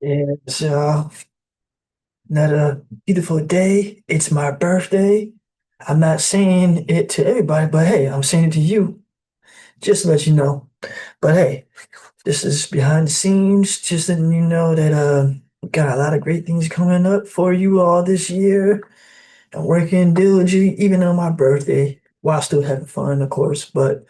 It's another beautiful day. It's my birthday. I'm not saying it to everybody, but hey, I'm saying it to you. Just to let you know. But hey, this is behind the scenes, just letting you know that we got a lot of great things coming up for you all this year. I'm working diligently, even on my birthday, while still having fun, of course. But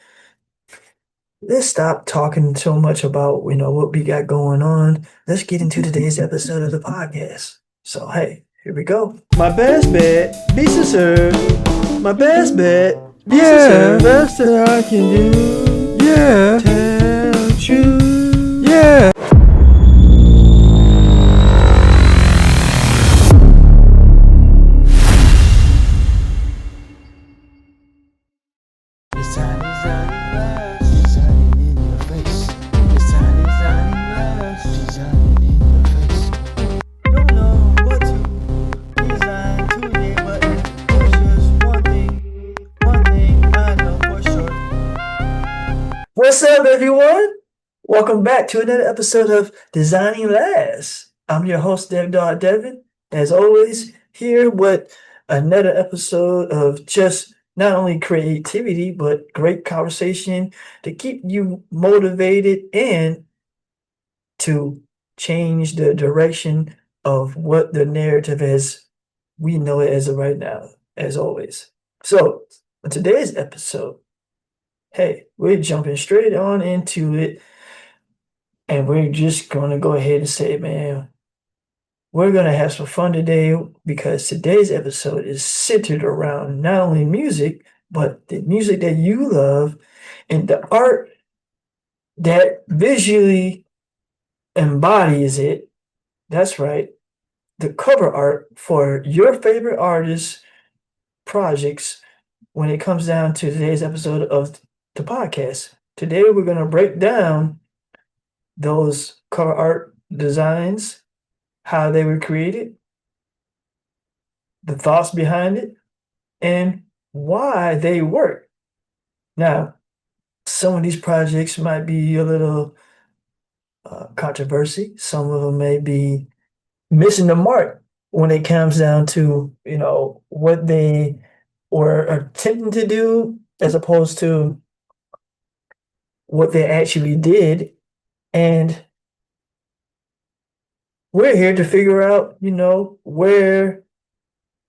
let's stop talking so much about, what we got going on. Let's get into today's episode of the podcast. So, hey, here we go. My best bet, Bisa sir. My best bet, Bisa sir. Best that I can do. Yeah, Tell you. yeah. Designing less, designing in your face. Designing less, designing in your face. Don't know what to design today, but there's just one thing I know for sure. What's up, everyone? Welcome back to another episode of Designing Last. I'm your host, Devin. As always, here with another episode of just not only creativity, but great conversation to keep you motivated and to change the direction of what the narrative is we know it as of right now, as always. So, in today's episode, hey, we're jumping straight on into it, and we're just going to go ahead and say, man, we're going to have some fun today because today's episode is centered around not only music, but the music that you love and the art that visually embodies it. That's right, the cover art for your favorite artists' projects when it comes down to today's episode of the podcast. Today, we're going to break down those cover art designs, how they were created, the thoughts behind it, and why they work. Now, some of these projects might be a little controversy. Some of them may be missing the mark when it comes down to, what they were attempting to do as opposed to what they actually did. And we're here to figure out, where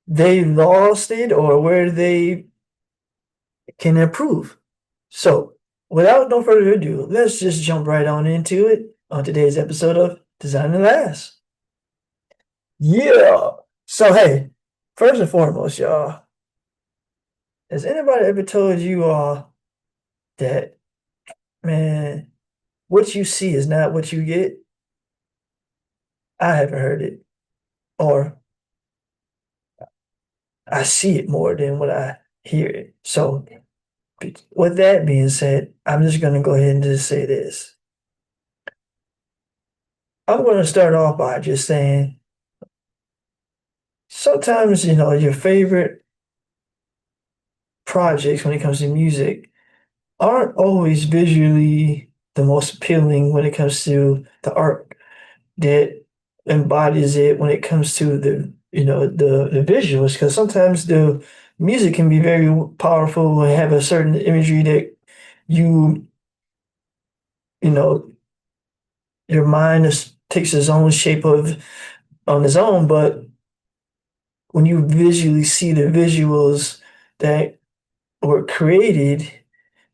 they lost it or where they can improve. So, without no further ado, let's just jump right on into it on today's episode of Design and Last. Yeah. So, hey, first and foremost, y'all, has anybody ever told you all that, man, what you see is not what you get? I haven't heard it. Or I see it more than what I hear it. So, with that being said, I'm just going to go ahead and just say this. I'm going to start off by just saying sometimes, your favorite projects when it comes to music aren't always visually the most appealing when it comes to the art that embodies it when it comes to the visuals, because sometimes the music can be very powerful and have a certain imagery that you you know your mind takes its own shape of on its own, but when you visually see the visuals that were created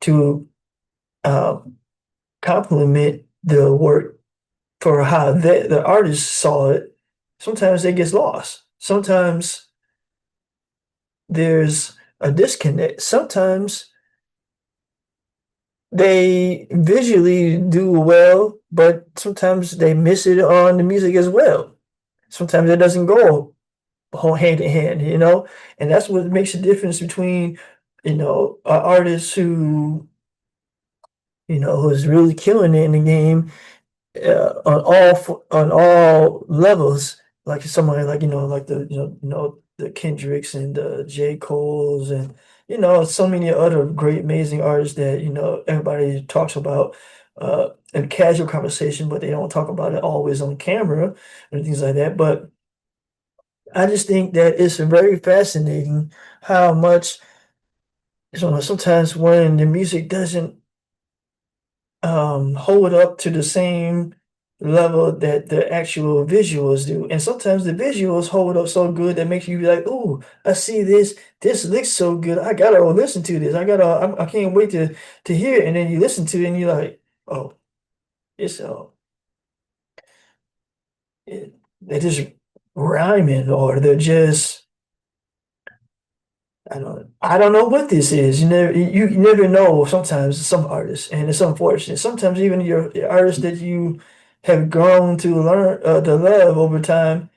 to uh, complement the work for how the artist saw it, sometimes it gets lost. Sometimes there's a disconnect. Sometimes they visually do well, but sometimes they miss it on the music as well. Sometimes it doesn't go whole hand in hand, and that's what makes the difference between, an artist who's really killing it in the game on all levels, like somebody like like the Kendricks and the J. Cole's and so many other great amazing artists that everybody talks about. in casual conversation, but they don't talk about it always on camera and things like that. But I just think that it's very fascinating how much sometimes when the music doesn't hold up to the same level that the actual visuals do. And sometimes the visuals hold up so good that makes you be like, "Oh, I see this. This looks so good. I gotta listen to this. I can't wait to hear it." And then you listen to it and you're like, "Oh, it's they're just rhyming or they're just I don't know what this is. You never know sometimes some artists, and it's unfortunate. Sometimes even your artists that you have grown to learn to love over time,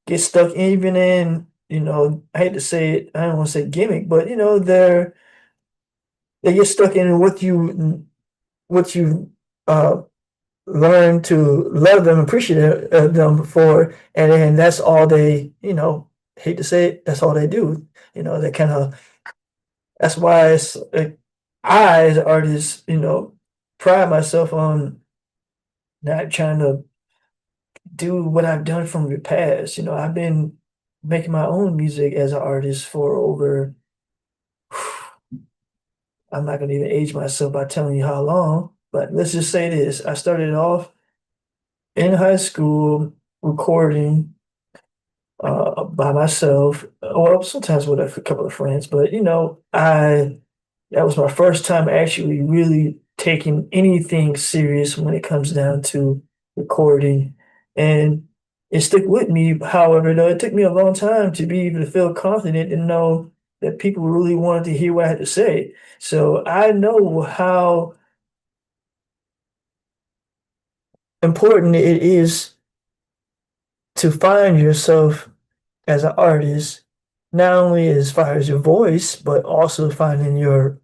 get stuck even in, I hate to say it, I don't want to say gimmick, but they get stuck in what you uh learn to love them, appreciate them for, and then that's all they, hate to say it, that's all they do. They kind of That's why it's like, I, as an artist, pride myself on not trying to do what I've done from the past. I've been making my own music as an artist for over, I'm not going to even age myself by telling you how long, but let's just say this. I started off in high school recording by myself, or sometimes with a couple of friends, but that was my first time actually really taking anything serious when it comes down to recording. And it stuck with me. However, though, it took me a long time to be able to feel confident and know that people really wanted to hear what I had to say. So I know how important it is to find yourself as an artist, not only as far as your voice, but also finding your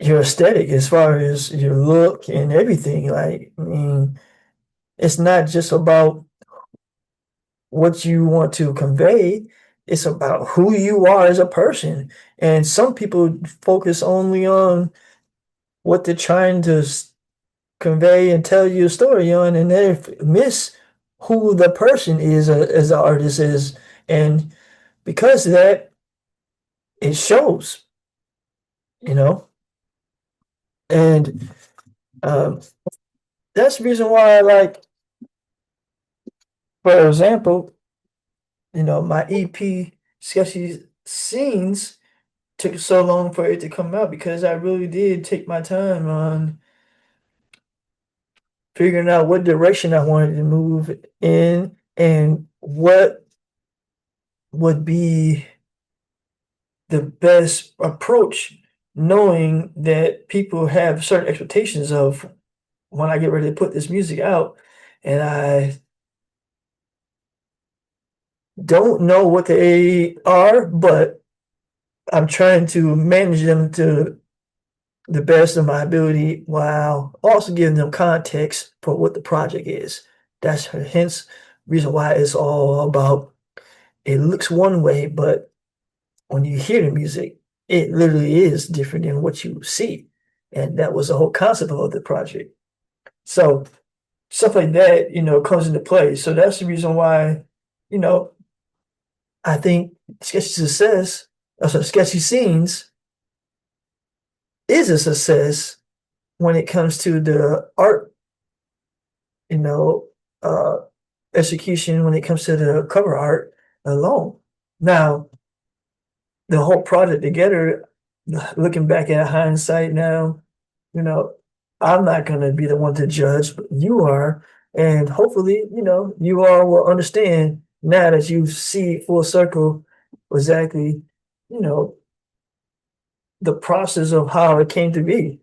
aesthetic as far as your look and everything. Like, I mean, it's not just about what you want to convey, it's about who you are as a person. And some people focus only on what they're trying to convey and tell you a story on, and they miss who the person is as the artist is. And because of that, it shows, you know? And um, that's the reason why, like, for example, my EP, Sketchy Scenes, took so long for it to come out because I really did take my time on figuring out what direction I wanted to move in and what would be the best approach, knowing that people have certain expectations of when I get ready to put this music out, and I don't know what they are, but I'm trying to manage them to the best of my ability while also giving them context for what the project is. That's hence reason why it's all about it looks one way, but when you hear the music, it literally is different than what you see. And that was the whole concept of the project. So stuff like that, comes into play. So that's the reason why, you know, I think Sketchy Success, Sketchy Scenes is a success when it comes to the art, you know, uh, execution, when it comes to the cover art alone. Now, the whole project together, looking back at hindsight now, you know, I'm not going to be the one to judge, but you are. And hopefully, you all will understand now that you see full circle exactly, you know, the process of how it came to be.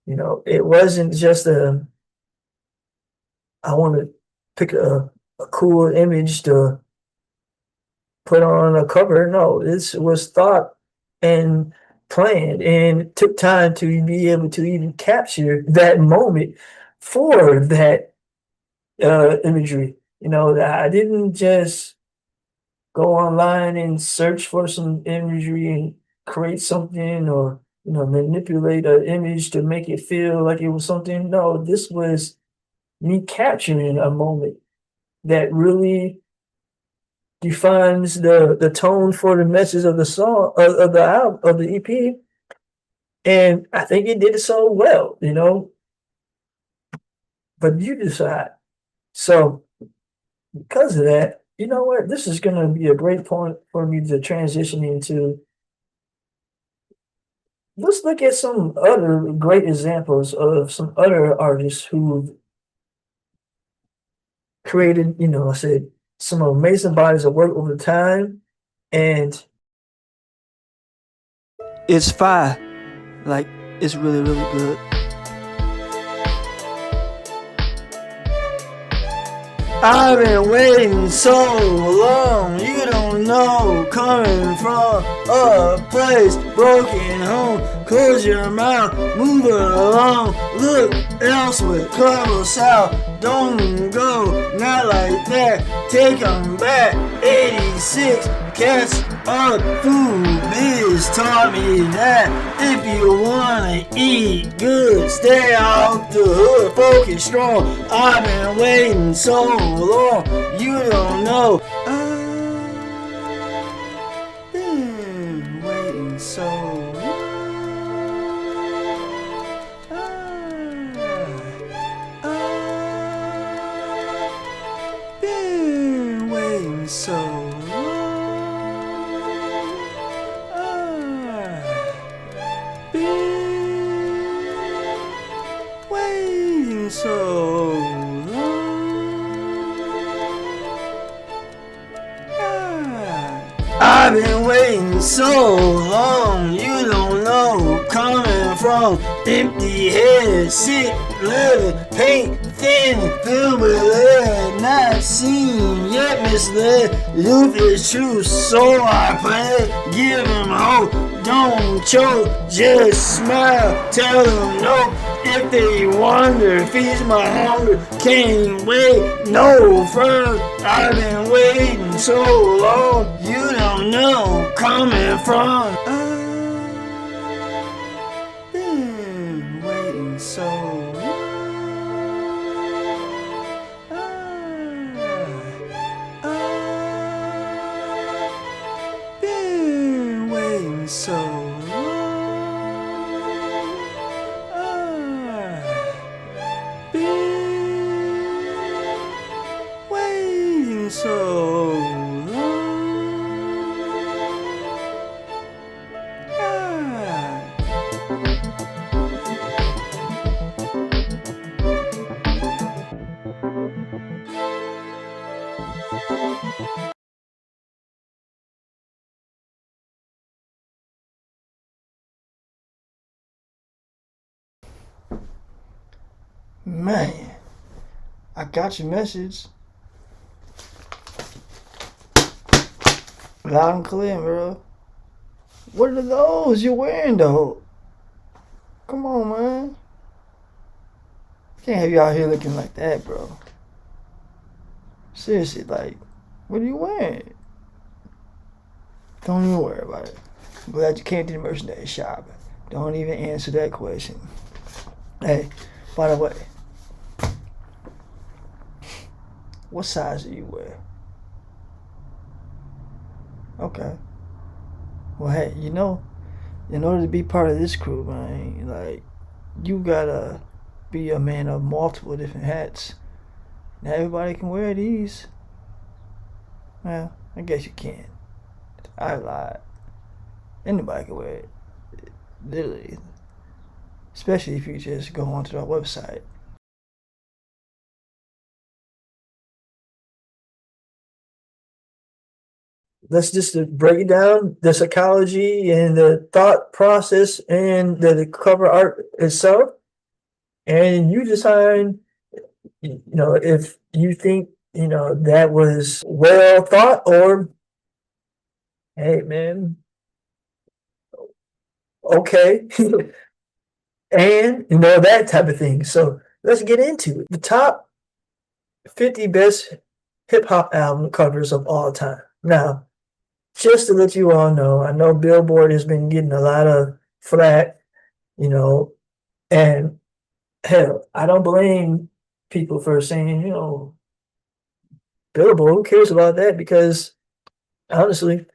It wasn't just I want to pick a cool image to put on a cover. No, this was thought and planned and took time to be able to even capture that moment for that imagery. I didn't just go online and search for some imagery and create something or manipulate an image to make it feel like it was something. No, this was me capturing a moment that really defines the tone for the message of the song of the album of the EP. And I think it did it so well, but you decide. So because of that, you know what? This is going to be a great point for me to transition into. Let's look at some other great examples of some other artists who created, I said, some amazing bodies of work over time. And It's fire. Like, it's really, really good. I've been waiting so long, you don't know, coming from a place, broken home. Close your mouth, move it along, look elsewhere, cover south, don't go, not like that, take 'em back. 86 cats on food biz taught me that if you wanna eat good, stay off the hood, focus strong. I've been waiting so long, you don't know. I've been waiting so long. I've been waiting so long. So I've been waiting so long, you don't know, coming from empty head, sick leather, paint thin, filled with lead, not seen yet misled, youth is true, so I play, give him hope, don't choke, just smile, tell them no. If they wonder, feeds my hunger, can't wait no further. I've been waiting so long, you don't know, coming from. I've been waiting so long. I've been waiting so long. So man, I got your message. Loud and clear, bro. What are those you're wearing, though? Come on, man. Can't have you out here looking like that, bro. Seriously, like, what are you wearing? Don't even worry about it. I'm glad you came to the merchandise shop. Don't even answer that question. Hey, by the way, what size do you wear? Okay. Well, hey, in order to be part of this crew, man, like, you gotta be a man of multiple different hats. Not everybody can wear these. Well, I guess you can. I lied. Anybody can wear it. Literally. Especially if you just go onto our website. Let's just break it down, the psychology and the thought process and the cover art itself. And you decide, if you think, that was well thought, or, hey, man, okay. And, that type of thing. So let's get into it. The top 50 best hip hop album covers of all time. Now, just to let you all know, I know Billboard has been getting a lot of flat, you know, and hell, I don't blame people for saying, Billboard, who cares about that? Because honestly,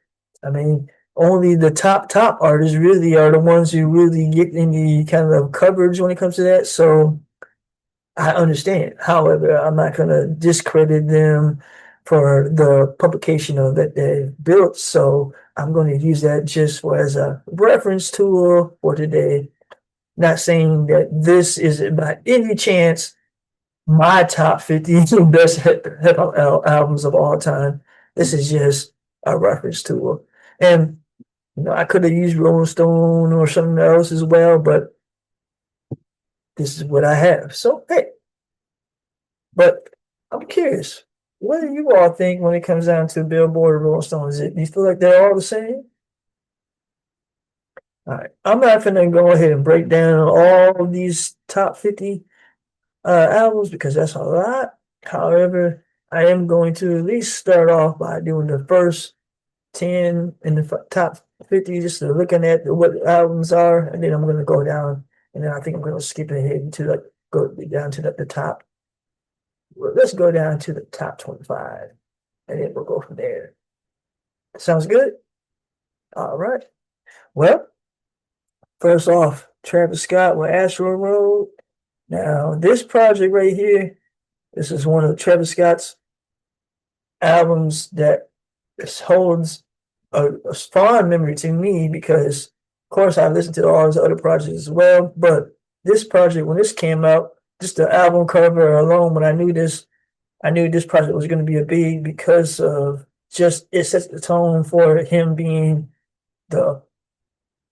I mean, only the top artists really are the ones who really get any kind of coverage when it comes to that. So I understand. However, I'm not going to discredit them for the publication of that they built. So I'm going to use that just for as a reference tool for today. Not saying that this is by any chance my top 50 best hip hop albums of all time. This is just a reference tool. And I could have used Rolling Stone or something else as well, but this is what I have. So hey, but I'm curious, what do you all think when it comes down to Billboard and Rolling Stone? Do you feel like they're all the same? All right, I'm not gonna go ahead and break down all of these top 50 albums because that's a lot. However, I am going to at least start off by doing the first 10 and the top 50, just to looking at what the albums are, and then I'm going to go down, and then I think I'm going to skip ahead to go down to the top. Well, let's go down to the top 25, and then we'll go from there. Sounds good? All right. Well, first off, Travis Scott with Astro Road. Now, this project right here, this is one of Travis Scott's albums that holds a fond memory to me because, of course, I listened to all his other projects as well. But this project, when this came out, just the album cover alone, when I knew this project was going to be a big because of just it sets the tone for him being the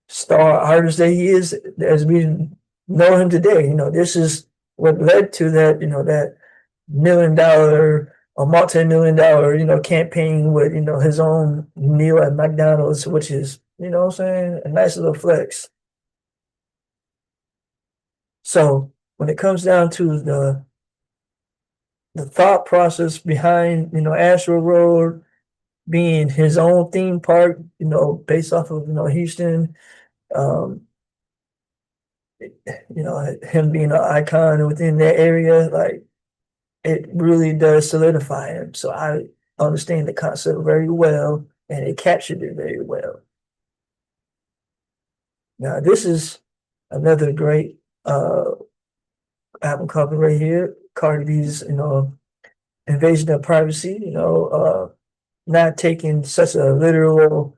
star artist that he is as we know him today. This is what led to that, that $1 million a multi-million-dollar, campaign with, his own meal at McDonald's, which is, what I'm saying, a nice little flex. So when it comes down to the thought process behind, Astro Road being his own theme park, based off of, Houston, him being an icon within that area, like, it really does solidify him. So I understand the concept very well, and it captured it very well. Now, this is another great album cover right here. Cardi B's, invasion of privacy, not taking such a literal,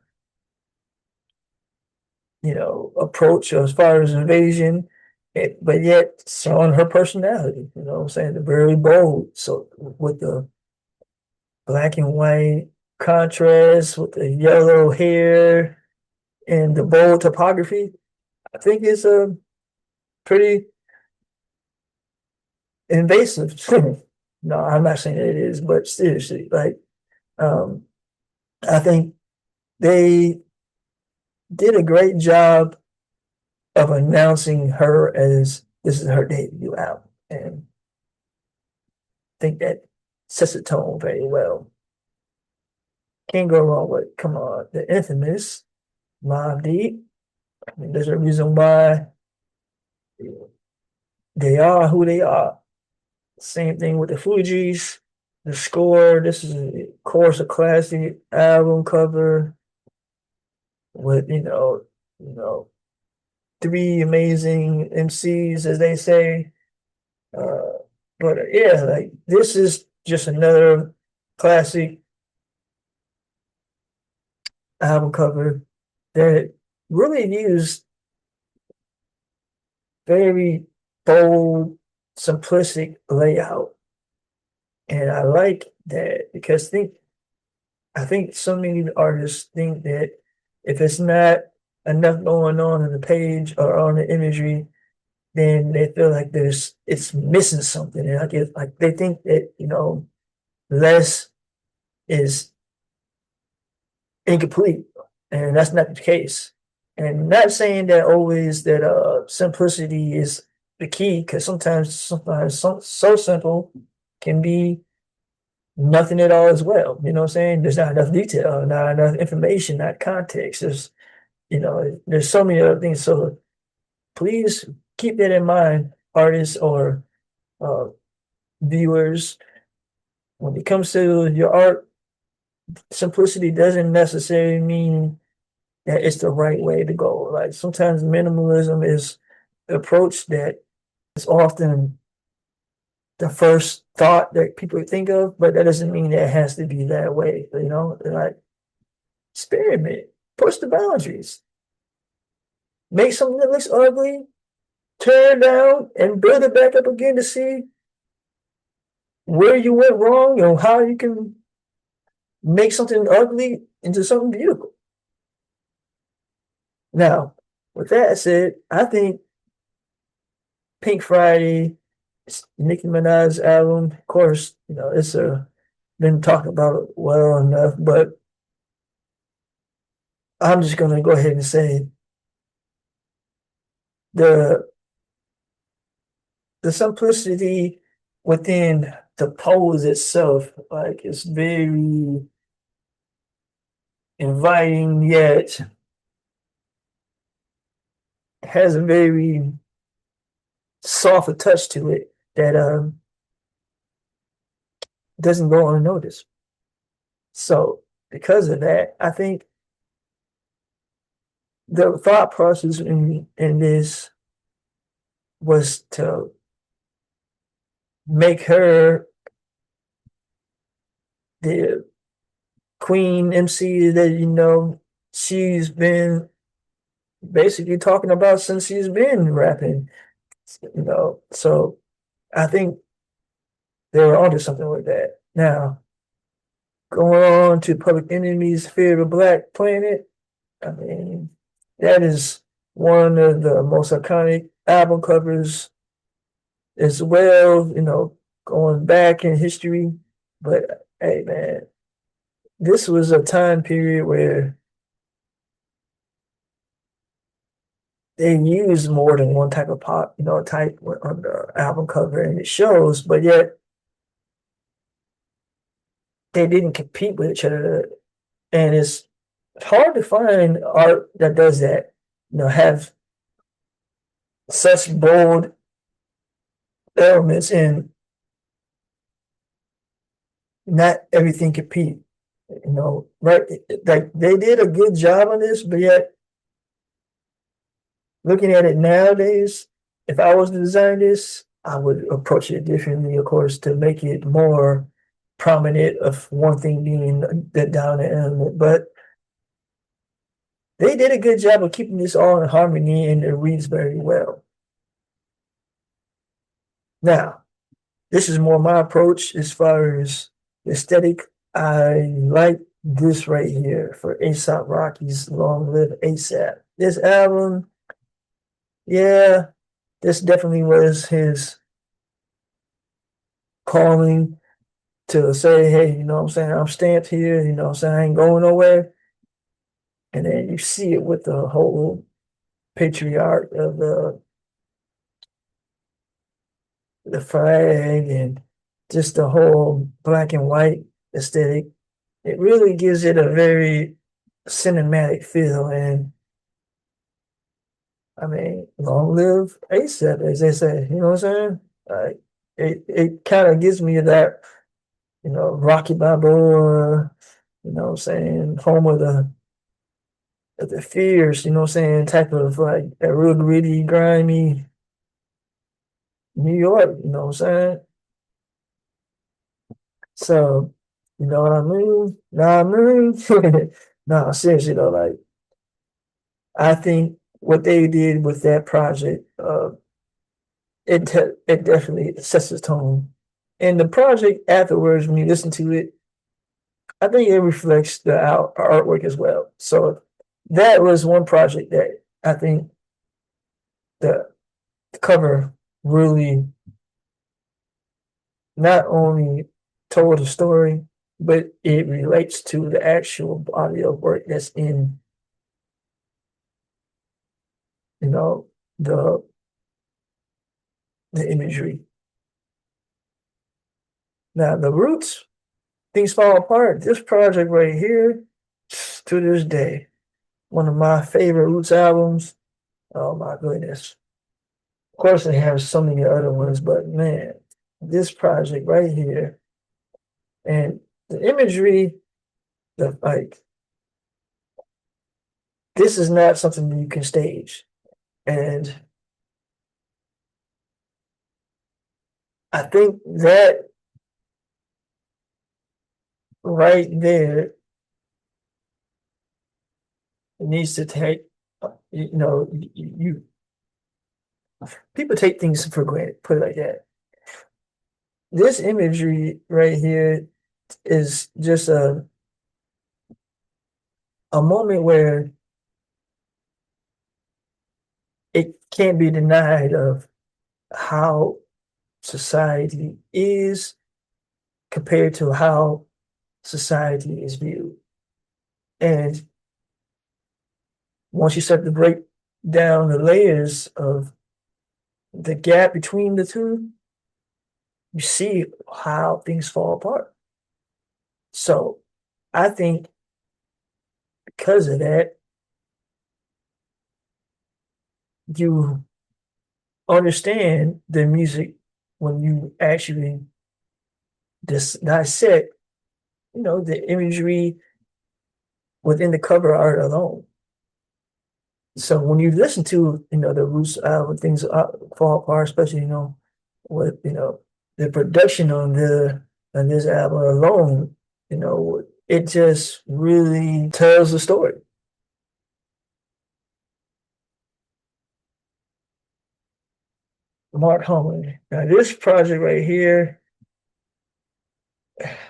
approach as far as invasion, but yet showing her personality, what I'm saying, very bold. So with the black and white contrast, with the yellow hair and the bold typography, I think it's a pretty invasive. No, I'm not saying it is, but seriously, like, I think they did a great job of announcing her as this is her debut album, and I think that sets the tone very well. Can't go wrong with, come on, the infamous Mobb Deep. I mean, there's a reason why they are who they are. Same thing with the Fugees. The score, this is, of course, a classic album cover with, three amazing MCs, as they say. But yeah, like, this is just another classic album cover that really used very bold, simplistic layout. And I like that because I think so many artists think that if it's not enough going on the page or on the imagery, then they feel like it's missing something. And like they think that, less is incomplete. And that's not the case. And not saying that always that simplicity is the key, because sometimes so simple can be nothing at all as well. You know what I'm saying? There's not enough detail, not enough information, not context. you know, there's so many other things. So please keep that in mind, artists or uh, viewers. When it comes to your art, simplicity doesn't necessarily mean that it's the right way to go. Like sometimes minimalism is the approach that is often the first thought that people think of, but that doesn't mean that it has to be that way. You know, like experiment, push the boundaries, make something that looks ugly, tear it down, and build it back up again to see where you went wrong and how you can make something ugly into something beautiful. Now, with that said, I think Pink Friday, Nicki Minaj's album, of course, you know, it's been talked about well enough, but I'm just gonna go ahead and say the the simplicity within the pose itself, like it's very inviting yet has a very soft touch to it that doesn't go unnoticed. So because of that, I think the thought process in this was to make her the queen MC that you know she's been basically talking about since she's been rapping, you know. So I think they were onto something with that. Now, going on to Public Enemy's Fear of the Black Planet, I mean, that is one of the most iconic album covers as well, you know, going back in history. But hey, man, this was a time period where they used more than one type of pop, you know, type on the album cover, and it shows, but yet they didn't compete with each other. And it's hard to find art that does that, you know, have such bold elements and not everything compete, you know, right? Like they did a good job on this, but yet looking at it nowadays, if I was to design this, I would approach it differently, of course, to make it more prominent of one thing being the dominant element. But they did a good job of keeping this all in harmony and it reads very well. Now, this is more my approach as far as aesthetic. I like this right here for A$AP Rocky's Long Live ASAP. This album, yeah, this definitely was his calling to say, hey, you know what I'm saying? I'm stamped here, you know what I'm saying? I ain't going nowhere. And then you see it with the whole patriarch of the flag and just the whole black and white aesthetic. It really gives it a very cinematic feel. And I mean, long live ASAP, as they say, you know what I'm saying? Like it kind of gives me that, you know, Rocky Balboa, you know what I'm saying, home of the fears, you know what I'm saying, type of like a real gritty, grimy New York, you know what I'm saying? So, you know what I mean? Nah, I mean, no, seriously though, like I think what they did with that project, it definitely sets the tone. And the project afterwards, when you listen to it, I think it reflects the artwork as well. So that was one project that I think the cover really not only told a story, but it relates to the actual body of work that's in, you know, the imagery. Now the roots, things fall apart. This project right here, to this day, one of my favorite Roots albums. Oh my goodness. Of course, they have so many other ones, but man, this project right here and the imagery, the like, this is not something you can stage. And I think that right there needs to take, you people take things for granted, put it like that. This imagery right here is just a moment where it can't be denied of how society is compared to how society is viewed. And once you start to break down the layers of the gap between the two, you see how things fall apart. So I think because of that, you understand the music when you actually dissect, the imagery within the cover art alone. So when you listen to, the Roots album, things fall apart, especially, with, the production on this album alone, it just really tells the story. Mark Homeland. Now this project right here,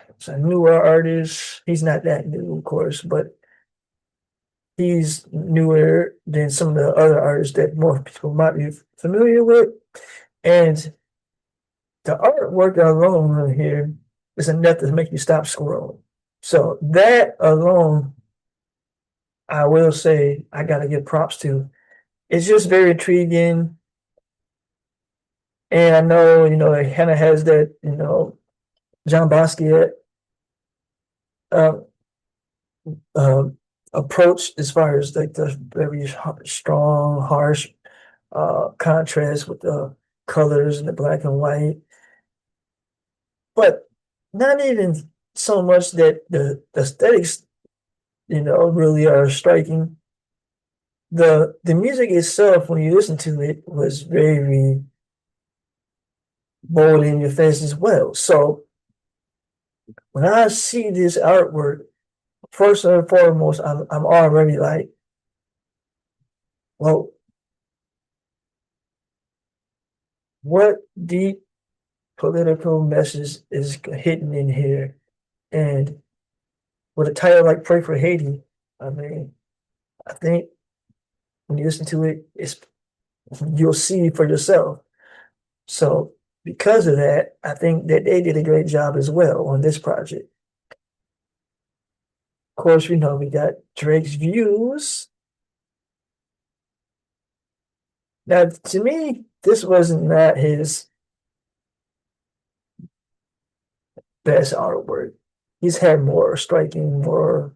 it's a newer artist. He's not that new, of course, but he's newer than some of the other artists that more people might be familiar with. And the artwork alone here is enough to make you stop scrolling. So that alone, I will say, I gotta give props to. It's just very intriguing. And I know, it kind of has that, John Basquiat uh, uh, approach as far as like the very strong, harsh contrast with the colors and the black and white. But not even so much that the aesthetics, really are striking. The music itself, when you listen to it, was very bold in your face as well. So when I see this artwork, first and foremost, I'm already like, well, what deep political message is hidden in here? And with a title like Pray for Haiti, I mean, I think when you listen to it, you'll see for yourself. So because of that, I think that they did a great job as well on this project. Of course, we got Drake's Views. Now, to me, this wasn't not his best artwork. He's had more striking, more,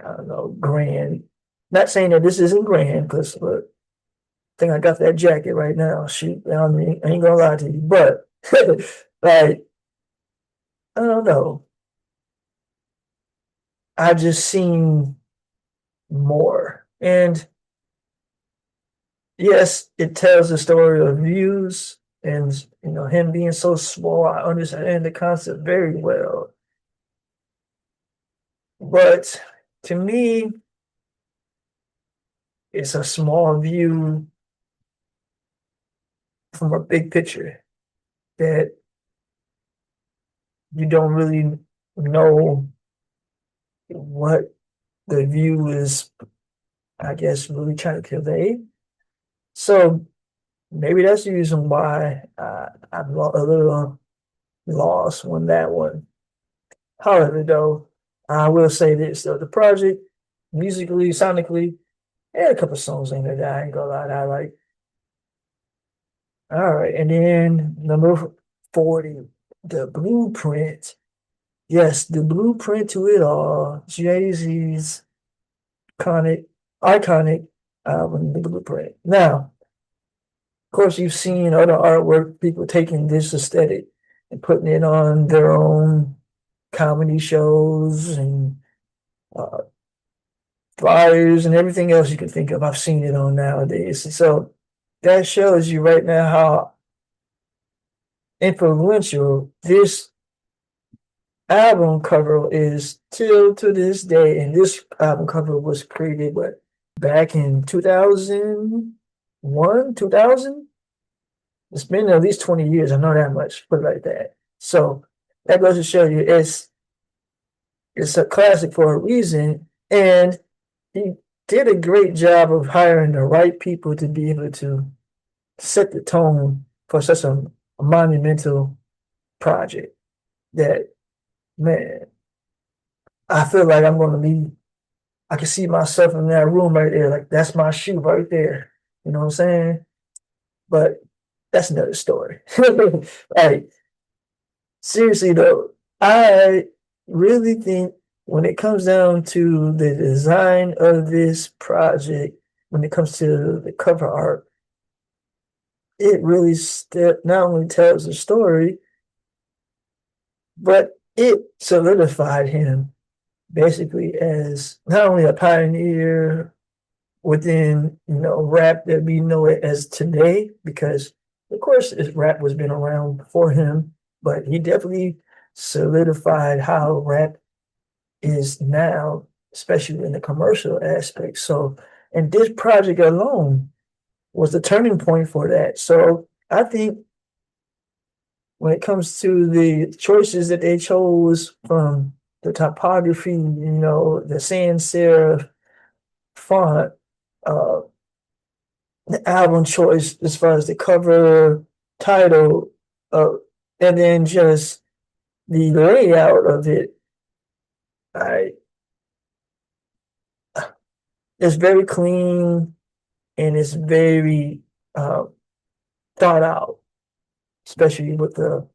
I don't know, grand. Not saying that this isn't grand, because look, I think I got that jacket right now. Shoot, I ain't gonna lie to you, but like, I don't know. I just seen more. And yes, it tells the story of views and him being so small. I understand the concept very well. But to me, it's a small view from a big picture that you don't really know what the view is, I guess, really trying to convey. So maybe that's the reason why I'm a little lost on that one. However, though, I will say this, though, the project, musically, sonically, had a couple songs in there that I ain't gonna lie, that I like. All right, and then number 40, The Blueprint. Yes, the blueprint to it all, Jay-Z's iconic album, The Blueprint. Now, of course, you've seen other artwork, people taking this aesthetic and putting it on their own comedy shows and uh, flyers and everything else you can think of. I've seen it on nowadays. And so that shows you right now how influential this album cover is till to this day. And this album cover was created back in 2001, 2000? It's been at least 20 years. I know that much, put it like that. So that goes to show you it's a classic for a reason. And he did a great job of hiring the right people to be able to set the tone for such a monumental project that, man, I feel like I'm going to be, I can see myself in that room right there. Like, that's my shoe right there. You know what I'm saying? But that's another story. Like, seriously though, I really think when it comes down to the design of this project, when it comes to the cover art, it really not only tells the story, but it solidified him basically as not only a pioneer within, rap that we know it as today, because of course his rap was been around before him, but he definitely solidified how rap is now, especially in the commercial aspect. So, and this project alone was the turning point for that. So I think when it comes to the choices that they chose from the typography, the sans serif font, the album choice as far as the cover, title, and then just the layout of it, it's very clean and it's very thought out, especially with the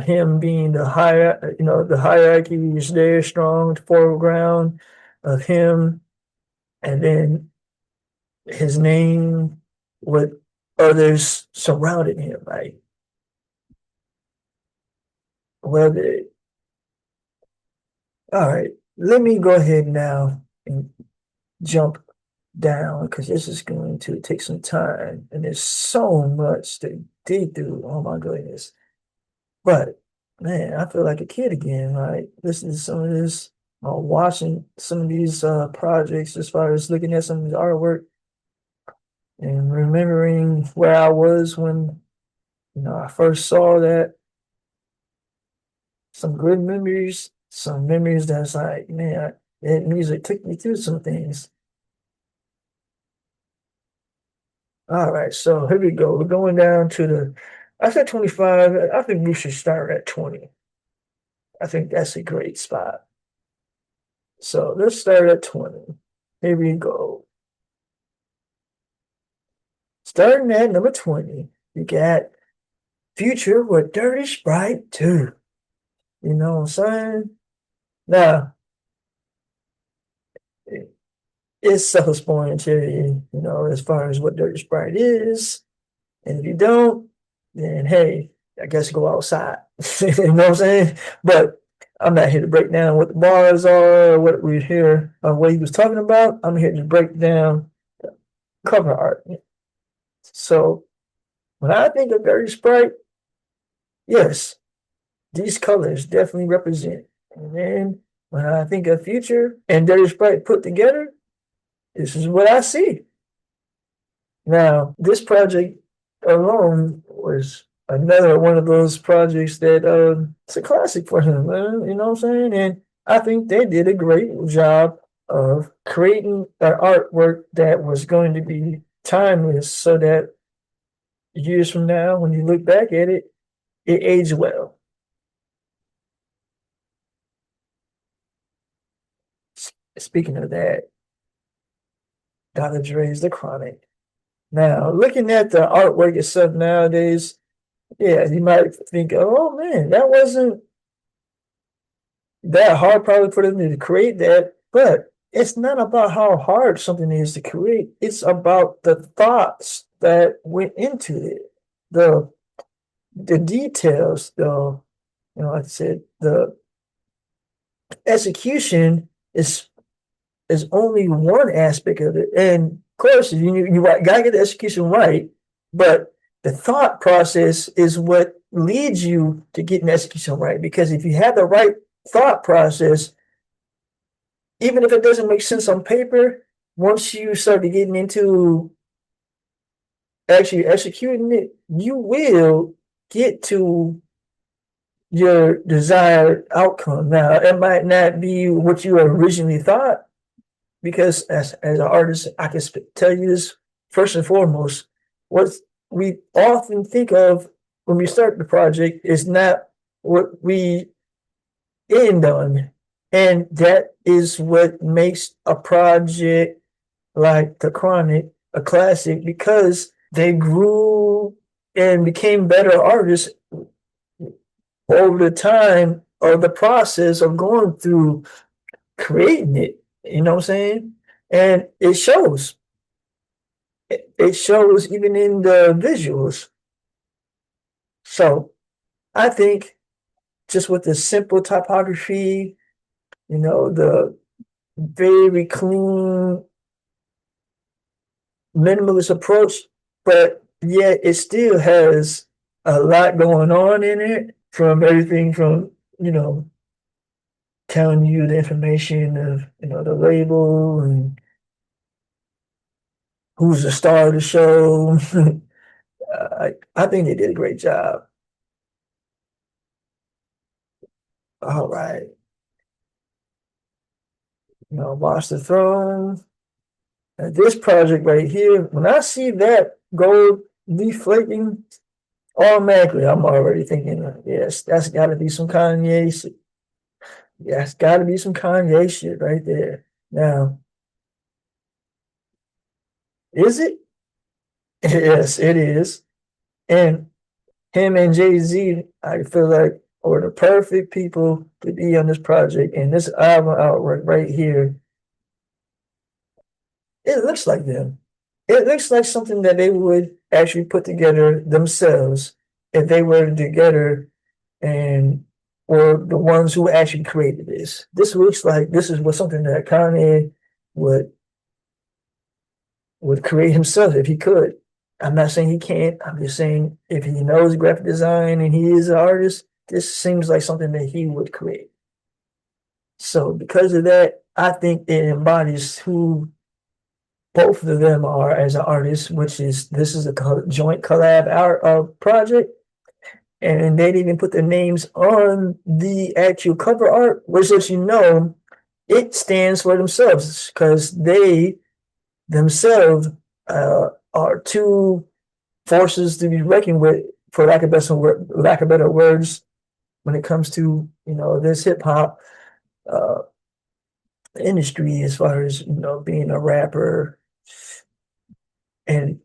him being the hierarchy is there strong, the foreground of him, and then his name with others surrounding him, right? Whether all right, let me go ahead now and jump down because this is going to take some time and there's so much to dig through. Oh my goodness. But man, I feel like a kid again, right? Listening to some of this, watching some of these projects as far as looking at some of the artwork and remembering where I was when, I first saw that. Some good memories, some memories that's like, man, that music took me through some things. All right, so here we go. We're going down to I said 25. I think we should start at 20. I think that's a great spot. So let's start at 20. Here we go. Starting at number 20, you got Future with Dirty Sprite 2. You know what I'm saying? Now, it's self-explanatory, as far as what Dirty Sprite is. And if you don't, then hey, I guess go outside. You know what I'm saying? But I'm not here to break down what the bars are, or what we're here, what he was talking about. I'm here to break down the cover art. So when I think of Dirty Sprite, yes, these colors definitely represent. And then when I think of Future and Dirty Sprite put together, this is what I see. Now, this project alone was another one of those projects that it's a classic for him, man, you know what I'm saying? And I think they did a great job of creating an artwork that was going to be timeless so that years from now, when you look back at it, it aged well. Speaking of that, Dr. Dre's The Chronic. Now, looking at the artwork itself nowadays, yeah, you might think, oh man, that wasn't that hard probably for them to create that. But it's not about how hard something is to create. It's about the thoughts that went into it, the the details, like I said, the execution is only one aspect of it. And of course, you gotta get the execution right, but the thought process is what leads you to getting the execution right. Because if you have the right thought process, even if it doesn't make sense on paper, once you start to getting into actually executing it, you will get to your desired outcome. Now, it might not be what you originally thought, because as an artist, I can tell you this first and foremost. What we often think of when we start the project is not what we end on. And that is what makes a project like The Chronic a classic, because they grew and became better artists over the time of the process of going through creating it. You know what I'm saying? And it shows. It shows even in the visuals. So I think just with the simple typography, the very clean, minimalist approach, but yet it still has a lot going on in it, from everything from, telling you the information of, the label and who's the star of the show. I think they did a great job. All right. Watch the Throne. And this project right here, when I see that gold deflating, automatically I'm already thinking, yes, that's got to be some Kanye shit. Yeah, it's got to be some Kanye shit right there. Now, is it? Yes, it is. And him and Jay-Z, I feel like, are the perfect people to be on this project. And this album outright right here, it looks like them. It looks like something that they would actually put together themselves if they were together, and or the ones who actually created this. This looks like this is what something that Kanye would create himself if he could. I'm not saying he can't. I'm just saying if he knows graphic design and he is an artist, this seems like something that he would create. So because of that, I think it embodies who both of them are as an artist, which is this is a joint collab art project. And they didn't even put their names on the actual cover art, which lets you know it stands for themselves, because they themselves are two forces to be reckoned with, for lack of better words, when it comes to this hip hop industry, as far as being a rapper, and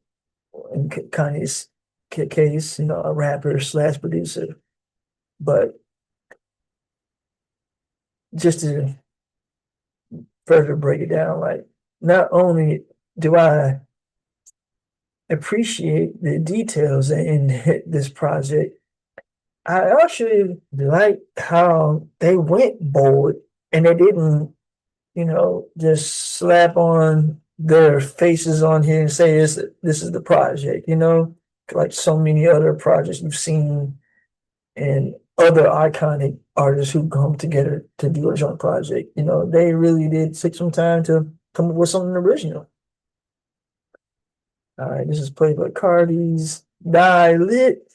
in Kanye's case, a rapper slash producer. But just to further break it down, like, not only do I appreciate the details in this project, I actually like how they went bold and they didn't, just slap on their faces on here and say this is the project, like so many other projects you've seen and other iconic artists who come together to do a joint project. They really did take some time to come up with something original. All right, this is Playboy Cardi's Die Lit.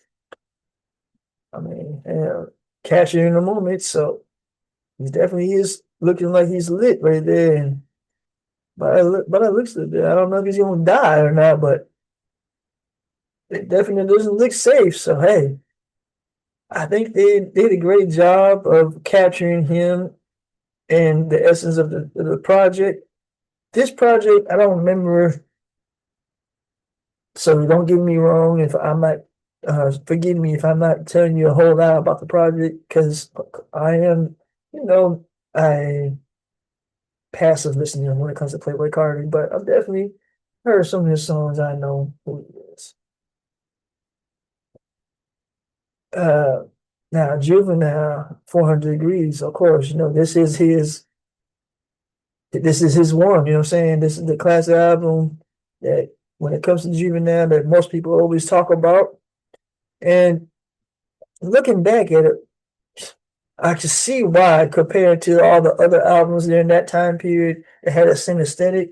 I mean, yeah, catching in the moment, so he definitely is looking like he's lit right there. And but it looks like I don't know if he's gonna die or not, but it definitely doesn't look safe. So hey, I think they did a great job of capturing him and the essence of the project. This project, I don't remember, so don't get me wrong if I'm not, forgive me if I'm not telling you a whole lot about the project, because I am, I passive listener when it comes to Playboi Carti, but I've definitely heard some of his songs. I know who he is. Uh, Now Juvenile, 400 Degrees, of course, this is his one, you know what I'm saying? This is the classic album that when it comes to Juvenile that most people always talk about. And looking back at it, I can see why compared to all the other albums during that time period that had the same aesthetic.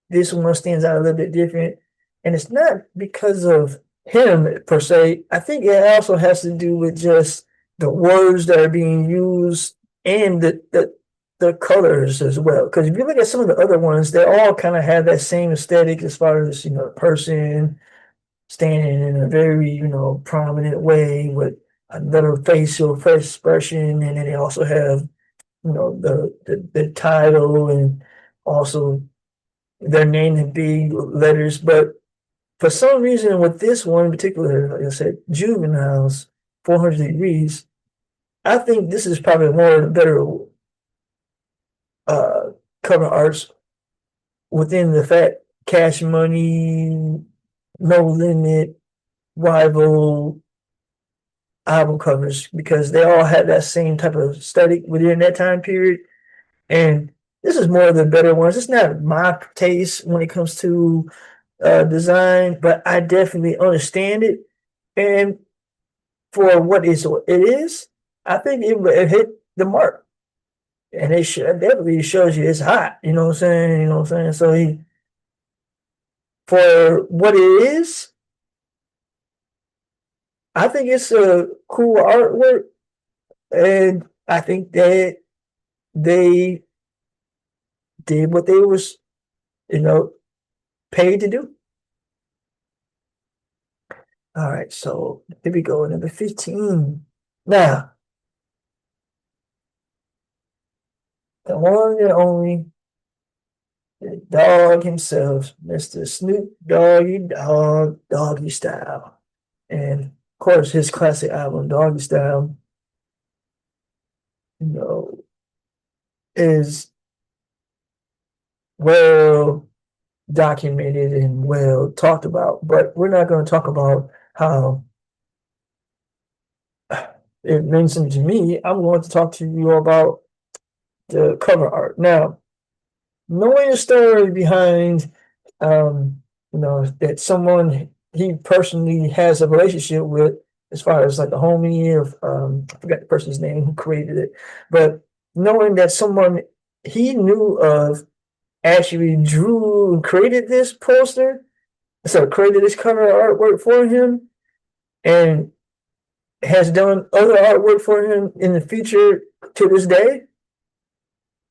This one stands out a little bit different. And it's not because of him per se. I think it also has to do with just the words that are being used and the colors as well. Because if you look at some of the other ones, they all kind of have that same aesthetic as far as, the person standing in a very, prominent way with another facial expression. And then they also have, the title and also their name in big letters. But for some reason, with this one in particular, like I said, Juveniles, 400 Degrees, I think this is probably one of the better cover arts within the fact Cash Money, No Limit, Rival album covers, because they all had that same type of aesthetic within that time period. And this is more of the better ones. It's not my taste when it comes to design, but I definitely understand it. And for what it is, I think it hit the mark. And definitely shows you it's hot. You know what I'm saying? You know what I'm saying? So for what it is, I think it's a cool artwork, and I think that they did what they was, paid to do. All right, so here we go, number 15. Now, the one and only, the dog himself, Mr. Snoop Doggy Dogg, Doggy Style. And of course, his classic album, Doggy Style, is well documented and well talked about. But we're not going to talk about how it means something to me. I'm going to talk to you about the cover art. Now, knowing the story behind, that someone he personally has a relationship with, as far as like the homie of, I forgot the person's name who created it, but knowing that someone he knew of actually drew and created this poster, so created this cover artwork for him, and has done other artwork for him in the future to this day,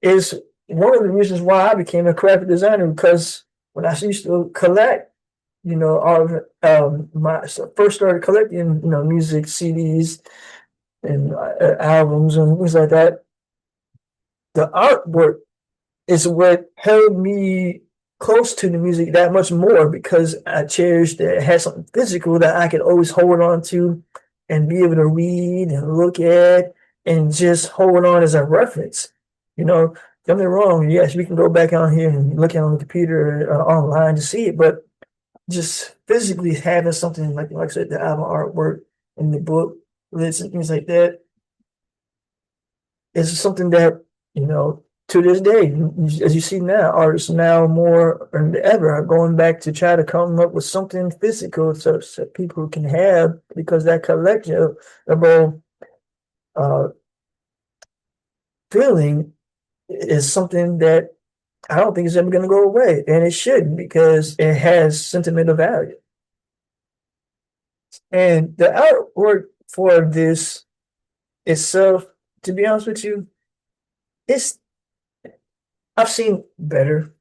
is one of the reasons why I became a graphic designer. Because when I used to collect, all first started collecting, music CDs and albums and things like that, the artwork is what held me close to the music that much more, because I cherished that it had something physical that I could always hold on to and be able to read and look at and just hold on as a reference. Don't get me wrong. Yes, we can go back on here and look at it on the computer online to see it, but just physically having something like I said, the album artwork in the book, lists and things like that, is something that, to this day, as you see now, artists now more than ever are going back to try to come up with something physical so people can have, because that collectible feeling is something that I don't think is ever going to go away, and it shouldn't, because it has sentimental value. And the artwork for this itself, to be honest with you, I've seen better,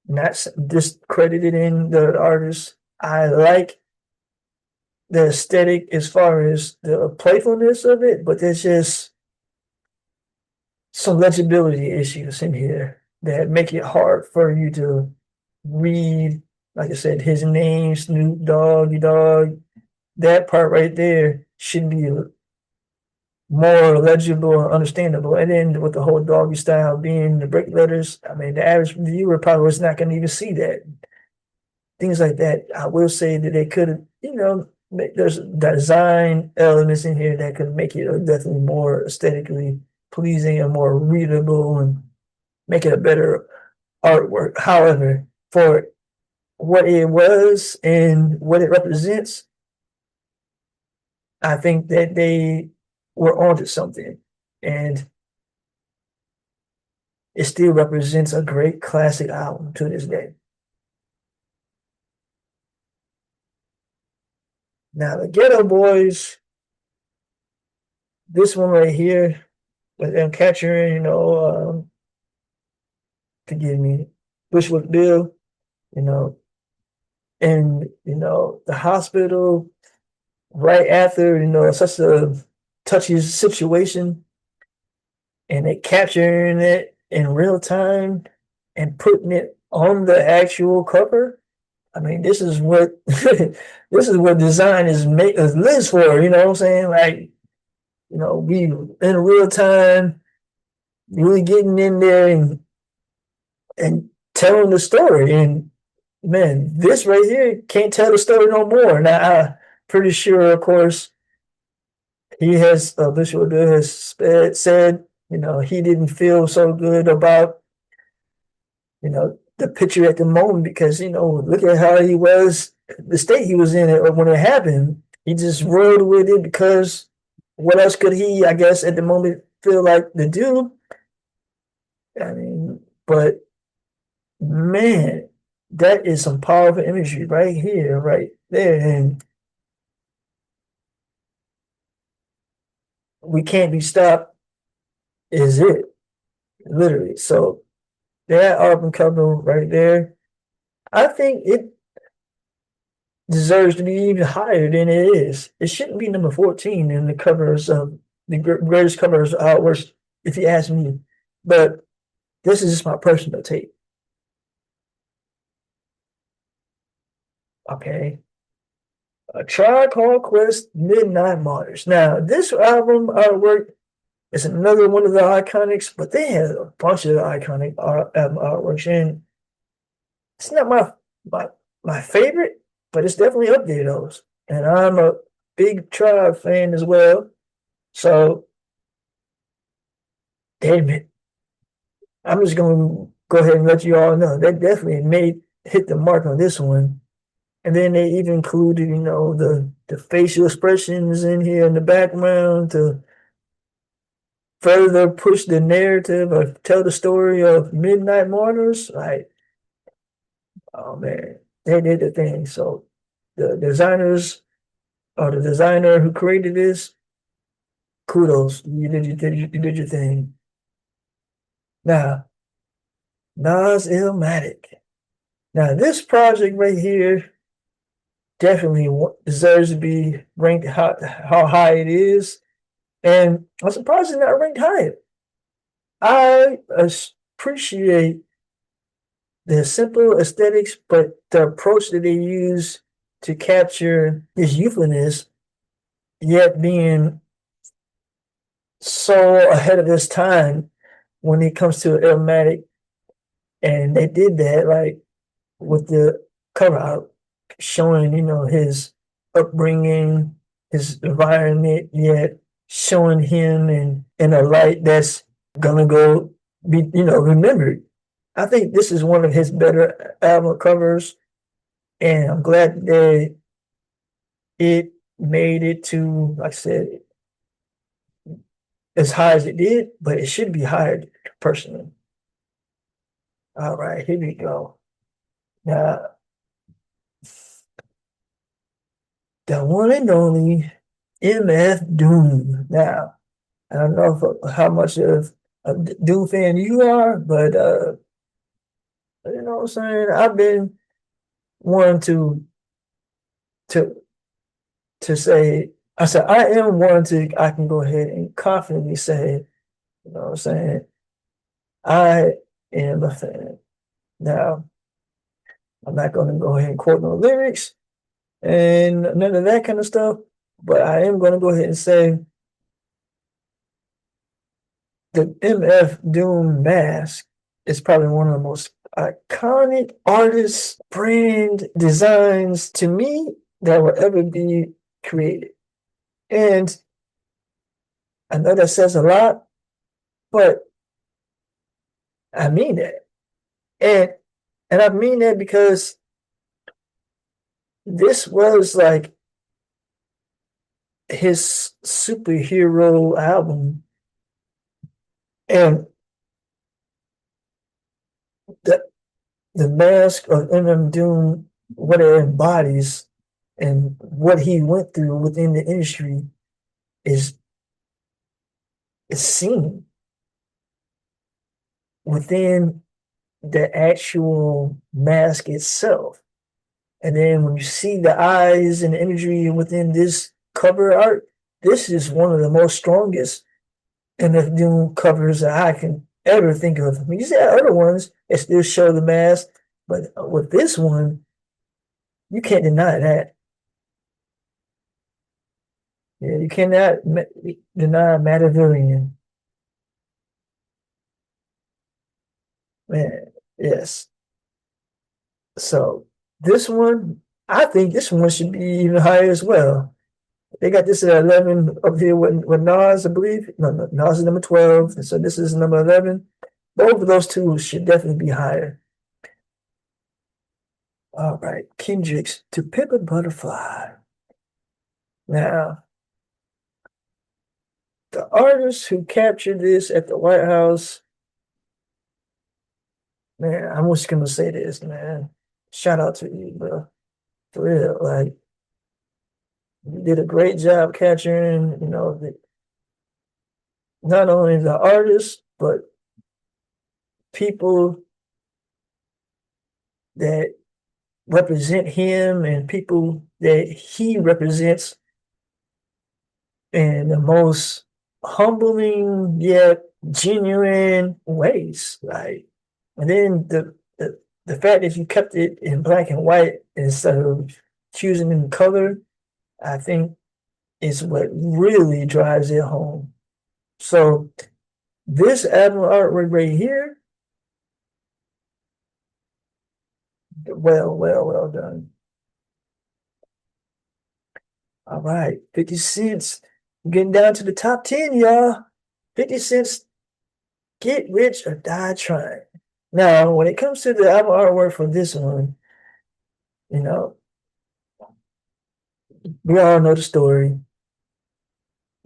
not discredited in the artist. I like the aesthetic as far as the playfulness of it, but there's just some legibility issues in here that make it hard for you to read. Like I said, his name, Snoop Doggy Dogg, that part right there should be more legible and understandable. And then with the whole doggy style being the break letters, I mean, the average viewer probably was not going to even see that. Things like that. I will say that they could, there's design elements in here that could make it definitely more aesthetically pleasing and more readable and make it a better artwork. However, for what it was and what it represents, I think that they were onto something. And it still represents a great classic album to this day. Now, the Ghetto Boys, this one right here, with them capturing, forgive me, Bushwick Bill, you know, and, the hospital right after, such a touchy situation, and they capturing it in real time and putting it on the actual cover. I mean, this is what this is what design is lives for, you know what I'm saying? Like, we in real time really getting in there and telling the story. And man, this right here can't tell the story no more. Now, I'm pretty sure, of course, Bishop has said, he didn't feel so good about, the picture at the moment because, look at how he was, the state he was in when it happened. He just rolled with it because what else could he, I guess, at the moment feel like to do? I mean, but man, that is some powerful imagery right here, right there. And we can't be stopped is it, literally. So that album cover right there, I think it deserves to be even higher than it is. It shouldn't be number 14 in the covers of the greatest covers outwards, if you ask me. But this is just my personal take. Okay. A Tribe Called Quest, Midnight Martyrs. Now, this album artwork is another one of the iconics, but they had a bunch of iconic artworks, and it's not my favorite, but it's definitely up there, those. And I'm a big Tribe fan as well. So, damn it. I'm just going to go ahead and let you all know they definitely hit the mark on this one. And then they even included, the facial expressions in here in the background to further push the narrative or tell the story of Midnight Martyrs. Like, oh man, they did the thing. So the designers or the designer who created this, kudos. You did your thing. Now, Nas Illmatic. Now, this project right here definitely deserves to be ranked how high it is. And I'm surprised it's not ranked higher. I appreciate the simple aesthetics, but the approach that they use to capture his youthfulness, yet being so ahead of his time when it comes to Illmatic. And they did that like with the cover out, showing, his upbringing, his environment, yet showing him in a light that's gonna go be, remembered. I think this is one of his better album covers, and I'm glad that it made it to, like I said, as high as it did, but it should be higher personally. All right, here we go. Now, the one and only MF Doom. Now, I don't know how much of a Doom fan you are, but you know what I'm saying? I've been one to say, I said I am one to I can go ahead and confidently say, you know what I'm saying? I am a fan. Now, I'm not gonna go ahead and quote no lyrics and none of that kind of stuff, but I am gonna go ahead and say the MF Doom mask is probably one of the most iconic artist brand designs to me that will ever be created. And I know that says a lot, but I mean that. And I mean that because this was like his superhero album. And the mask of MM Doom, what it embodies and what he went through within the industry is seen within the actual mask itself. And then when you see the eyes and the imagery within this cover art, this is one of the most strongest MF Doom covers that I can ever think of. I mean, you see other ones that still show the mask, but with this one, you can't deny that. Yeah, you cannot deny Machiavellian. Man, yes. So this one, I think this one should be even higher as well. They got this at 11 up here with Nas, I believe. No, Nas is number 12, and so this is number 11. Both of those two should definitely be higher. All right, Kendrick's To Pimp a Butterfly. Now, the artist who captured this at the White House, man, I'm just gonna say this, man. Shout out to you, bro. For real, like you did a great job capturing, not only the artist, but people that represent him and people that he represents in the most humbling yet genuine ways. Like, and then the fact that you kept it in black and white instead of choosing in color, I think is what really drives it home. So this album artwork right here, well done. All right, 50 Cent's getting down to the top 10, y'all. 50 Cent's Get Rich or Die Trying. Now, when it comes to the album artwork for this one, we all know the story.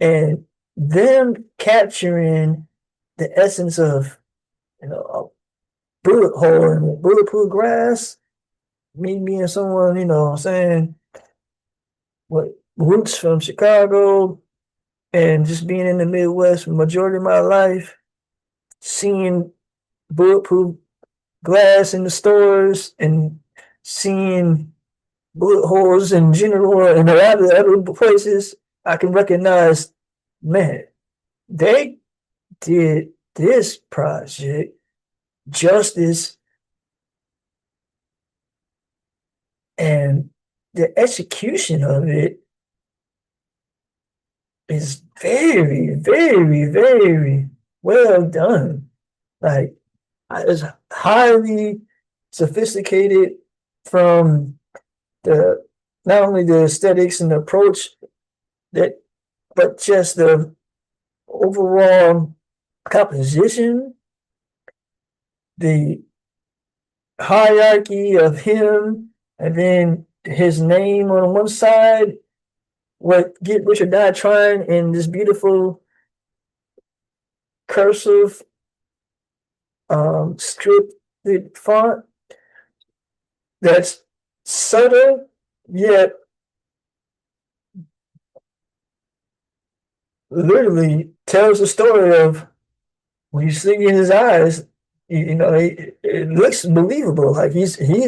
And them capturing the essence of, a bullet hole and bulletproof glass, me being someone, I'm saying, what roots from Chicago and just being in the Midwest for the majority of my life, seeing bulletproof glass in the stores and seeing bullet holes in general and a lot of the other places, I can recognize, man, they did this project justice, and the execution of it is very, very, very well done. Like, it's highly sophisticated from the not only the aesthetics and the approach but just the overall composition, the hierarchy of him, and then his name on one side, what Get Rich or Die Trying in this beautiful cursive scripted font that's subtle yet literally tells the story of when you see in his eyes, it looks believable. Like he's hey,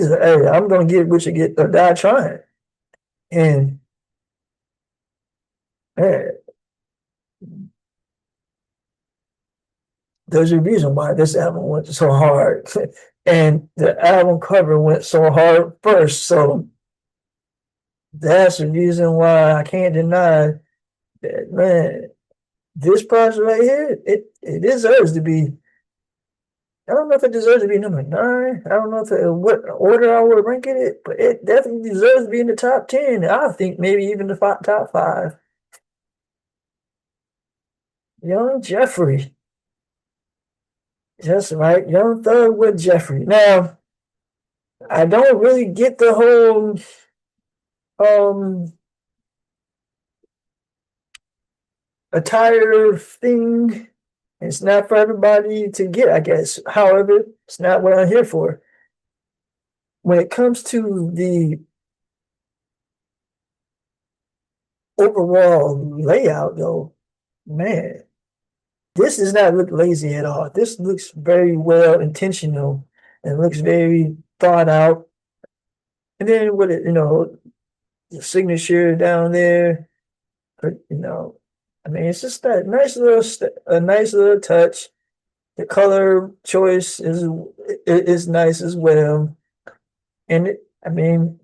I'm gonna get rich or die trying. And man, there's a reason why this album went so hard. And the album cover went so hard first. So that's the reason why I can't deny that, man, this project right here, it deserves to be. I don't know if it deserves to be number 9. I don't know if what order I would rank it, but it definitely deserves to be in the top 10. I think maybe even the top 5. Young Jeffrey. Just right. Young Thug with Jeffrey. Now, I don't really get the whole attire thing. It's not for everybody to get, I guess. However, it's not what I'm here for. When it comes to the overall layout, though, man, this does not look lazy at all. This looks very well intentional and looks very thought out. And then with it, the signature down there, I mean, it's just that a nice little touch. The color choice is nice as well. And I mean,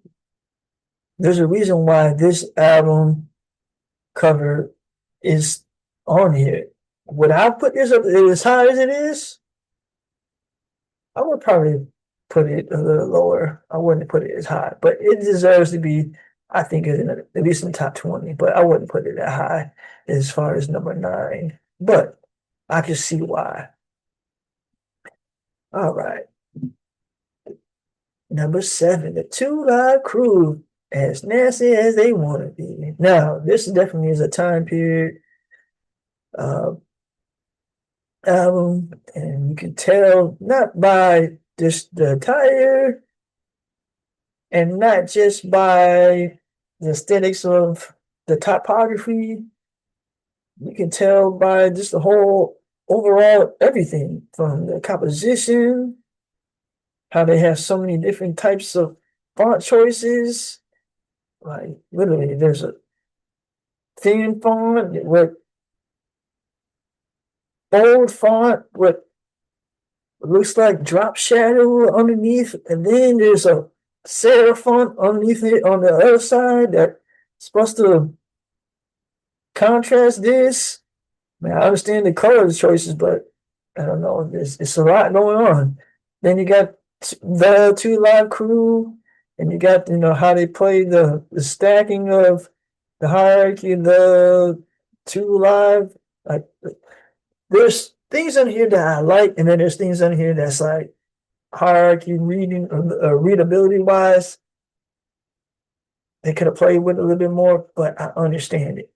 there's a reason why this album cover is on here. Would I put this up as high as it is? I would probably put it a little lower. I wouldn't put it as high, but it deserves to be, I think, at least in the top 20, but I wouldn't put it that high as far as number 9. But I can see why. All right. Number 7, the 2 Live Crew, as nasty as they want to be. Now, this definitely is a time period album, and you can tell not by just the attire and not just by the aesthetics of the typography. You can tell by just the whole overall everything from the composition, how they have so many different types of font choices. Like literally, there's a thin font with bold font with looks like drop shadow underneath, and then there's a serif font underneath it on the other side that's supposed to contrast this. I mean, I understand the color choices, but I don't know. It's a lot going on. Then you got the 2 Live Crew, and you got how they play the stacking of the hierarchy of the 2 Live. Like there's things in here that I like, and then there's things in here that's like hierarchy reading readability wise. They could have played with it a little bit more, but I understand it.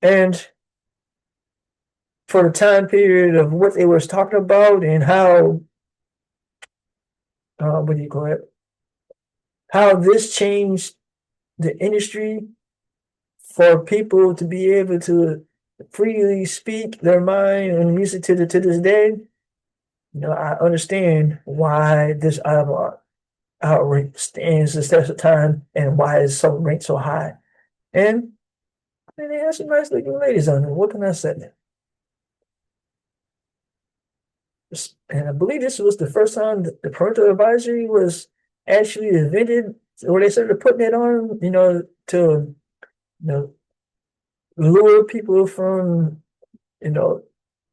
And for the time period of what they was talking about and how what do you call it? How this changed the industry for people to be able to freely speak their mind and music to this day. I understand why this album stands the test of time and why it's so ranked so high. And I mean, they have some nice looking ladies on it. What can I say? And I believe this was the first time that the parental advisory was actually invented, or they started putting it on, to lure people from,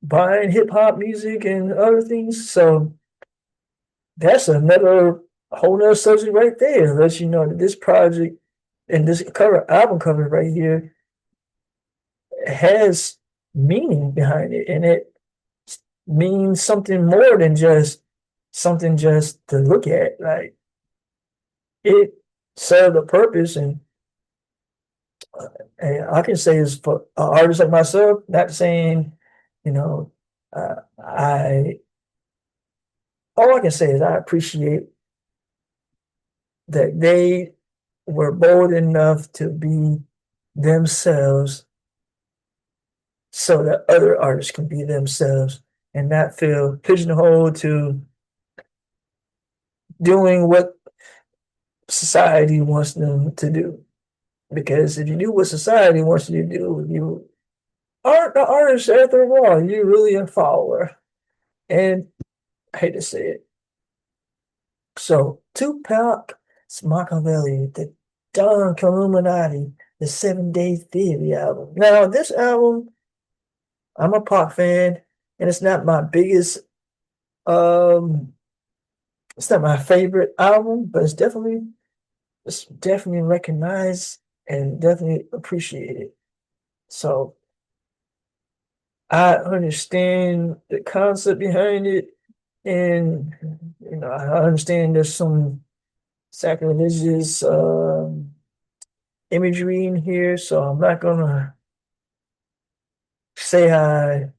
buying hip hop music and other things. So that's another whole nother subject right there. Unless you know that this project and this album cover right here has meaning behind it, and it means something more than just something just to look at. Like it served a purpose, and I can say is for an artist like myself, not saying, I all I can say is I appreciate that they were bold enough to be themselves so that other artists can be themselves and not feel pigeonholed to doing what society wants them to do. Because if you do what society wants you to do, you aren't the artist after all. You're really a follower. And I hate to say it. So Tupac Machiavelli, the Don Illuminati, the 7 Day Theory album. Now, this album I'm a pop fan, and it's not my biggest, um, it's not my favorite album, but it's definitely recognized and definitely appreciated. So I understand the concept behind it, and I understand there's some sacrilegious imagery in here, so I'm not gonna say I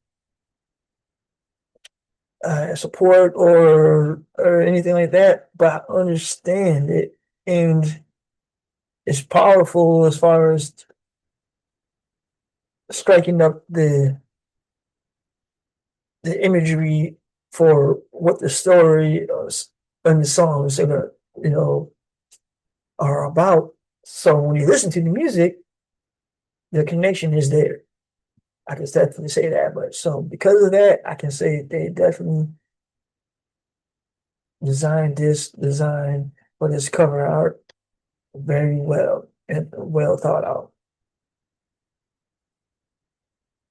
support or anything like that, but I understand it, and it's powerful as far as striking up the imagery for what the story and the songs you know are about. So when you listen to the music, the connection is there. I can definitely say that. But so because of that, I can say they definitely designed this design for this cover art very well and well thought out.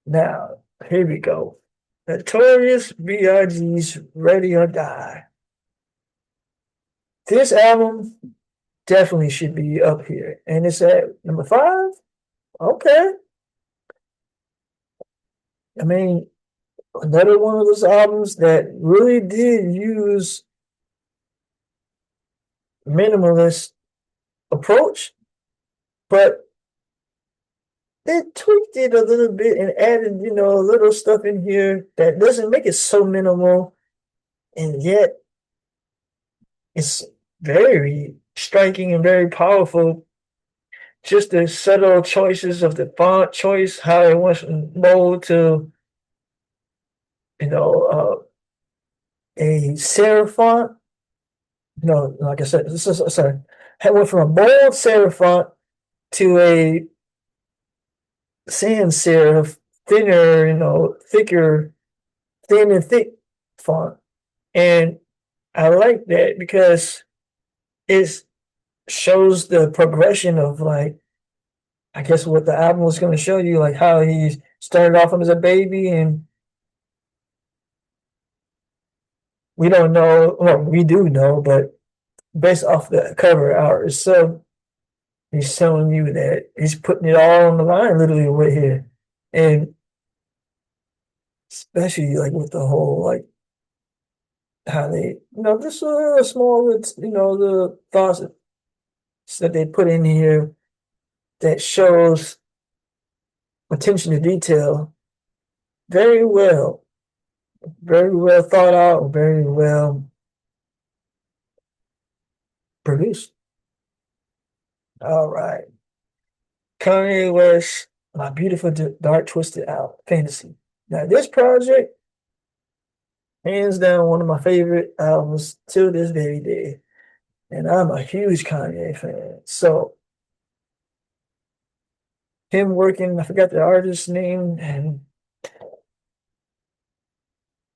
Now, here we go. Notorious B.I.G.'s Ready or Die. This album definitely should be up here. And it's at number 5. Okay. I mean, another one of those albums that really did use minimalist approach, but they tweaked it a little bit and added, little stuff in here that doesn't make it so minimal, and yet it's very striking and very powerful. Just the subtle choices of the font choice, how it wants to mold to, a serif font. Like I said, this is sorry. It went from a bold serif font to a sans serif, thinner, thicker, thin and thick font. And I like that because it shows the progression of, like, I guess what the album was going to show you, like how he started off as a baby, and we don't know, well, we do know, but based off the cover art itself, he's showing you that he's putting it all on the line literally right here. And especially like with the whole, like, how they, just a small, the thoughts that they put in here that shows attention to detail very well, very well thought out, very well produced. All right. Kanye West, My Beautiful Dark Twisted Out Fantasy. Now, this project, hands down, one of my favorite albums till this very day. And I'm a huge Kanye fan. So, him working, I forgot the artist's name,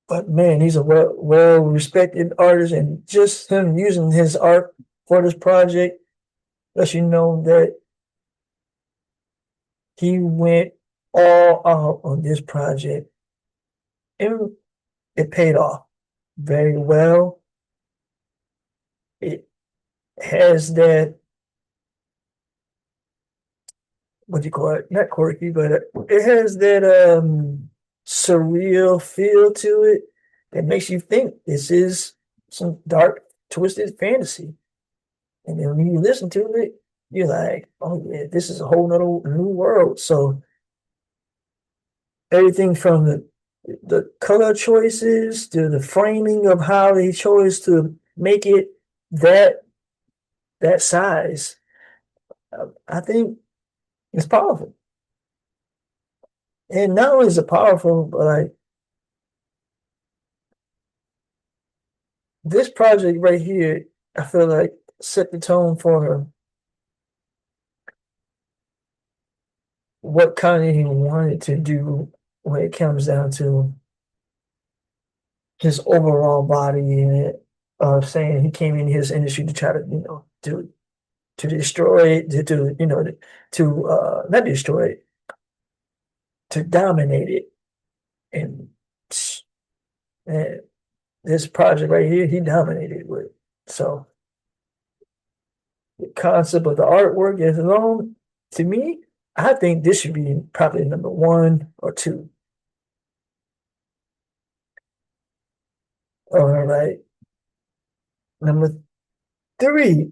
but man, he's a well respected artist, and just him using his art for this project lets you know that he went all out on this project, and it paid off very well. It has that, what do you call it? Not quirky, but it has that surreal feel to it that makes you think this is some dark, twisted fantasy. And then when you listen to it, you're like, oh yeah, this is a whole nother new world. So everything from the color choices to the framing of how they chose to make it that size, I think it's powerful. And not only is it powerful, but like this project right here, I feel like set the tone for what Kanye wanted to do when it comes down to his overall body and it, saying he came in his industry to try to, to destroy it, to not destroy it, to dominate it. And, and this project right here, he dominated with. So the concept of the artwork is alone, to me, I think this should be probably number 1 or 2. All right. Number 3,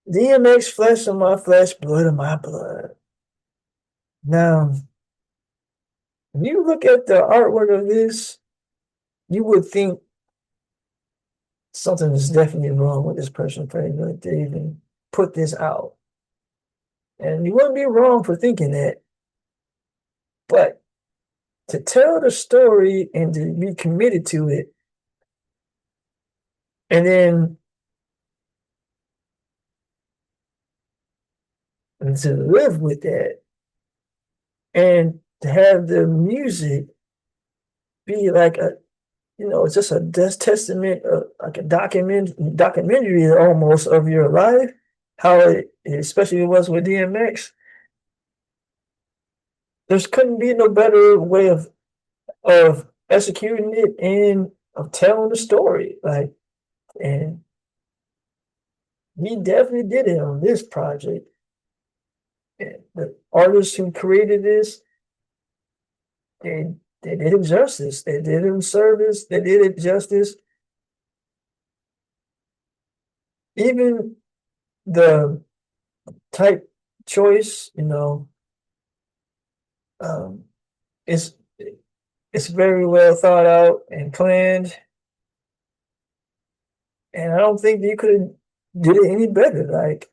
DMX, flesh of my flesh, blood of my blood. Now, when you look at the artwork of this, you would think something is definitely wrong with this person for to even put this out. And you wouldn't be wrong for thinking that. But to tell the story and to be committed to it, and then and to live with that, and to have the music be like a, just a testament, like a documentary almost of your life, how it, especially it was with DMX. There couldn't be no better way of executing it and of telling the story. Like, and he definitely did it on this project. And the artists who created this, they did it justice. They did him service. They did it justice. Even the type choice, um, it's it's very well thought out and planned. And I don't think they could have did it any better. Like,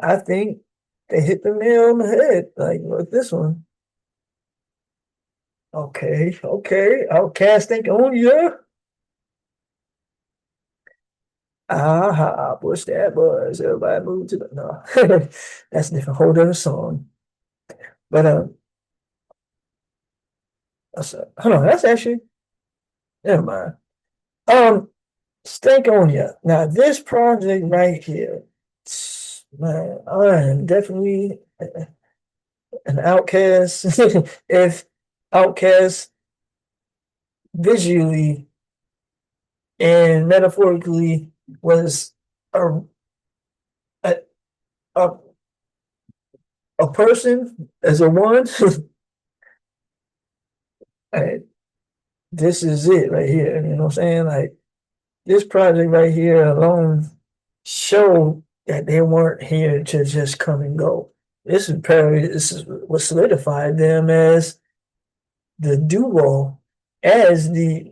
I think they hit the nail on the head. Like with this one. Okay, Outcast think on ya. Aha, push that buzz. Everybody move to the no. That's a different whole other song. But hold on, that's actually never mind. Stank on ya. Now this project right here, man, I am definitely an outcast. If Outcast visually and metaphorically was a a, a, a person as a one, this is it right here. You know what I'm saying? Like, this project right here alone showed that they weren't here to just come and go. This is what solidified them as the duo, as the,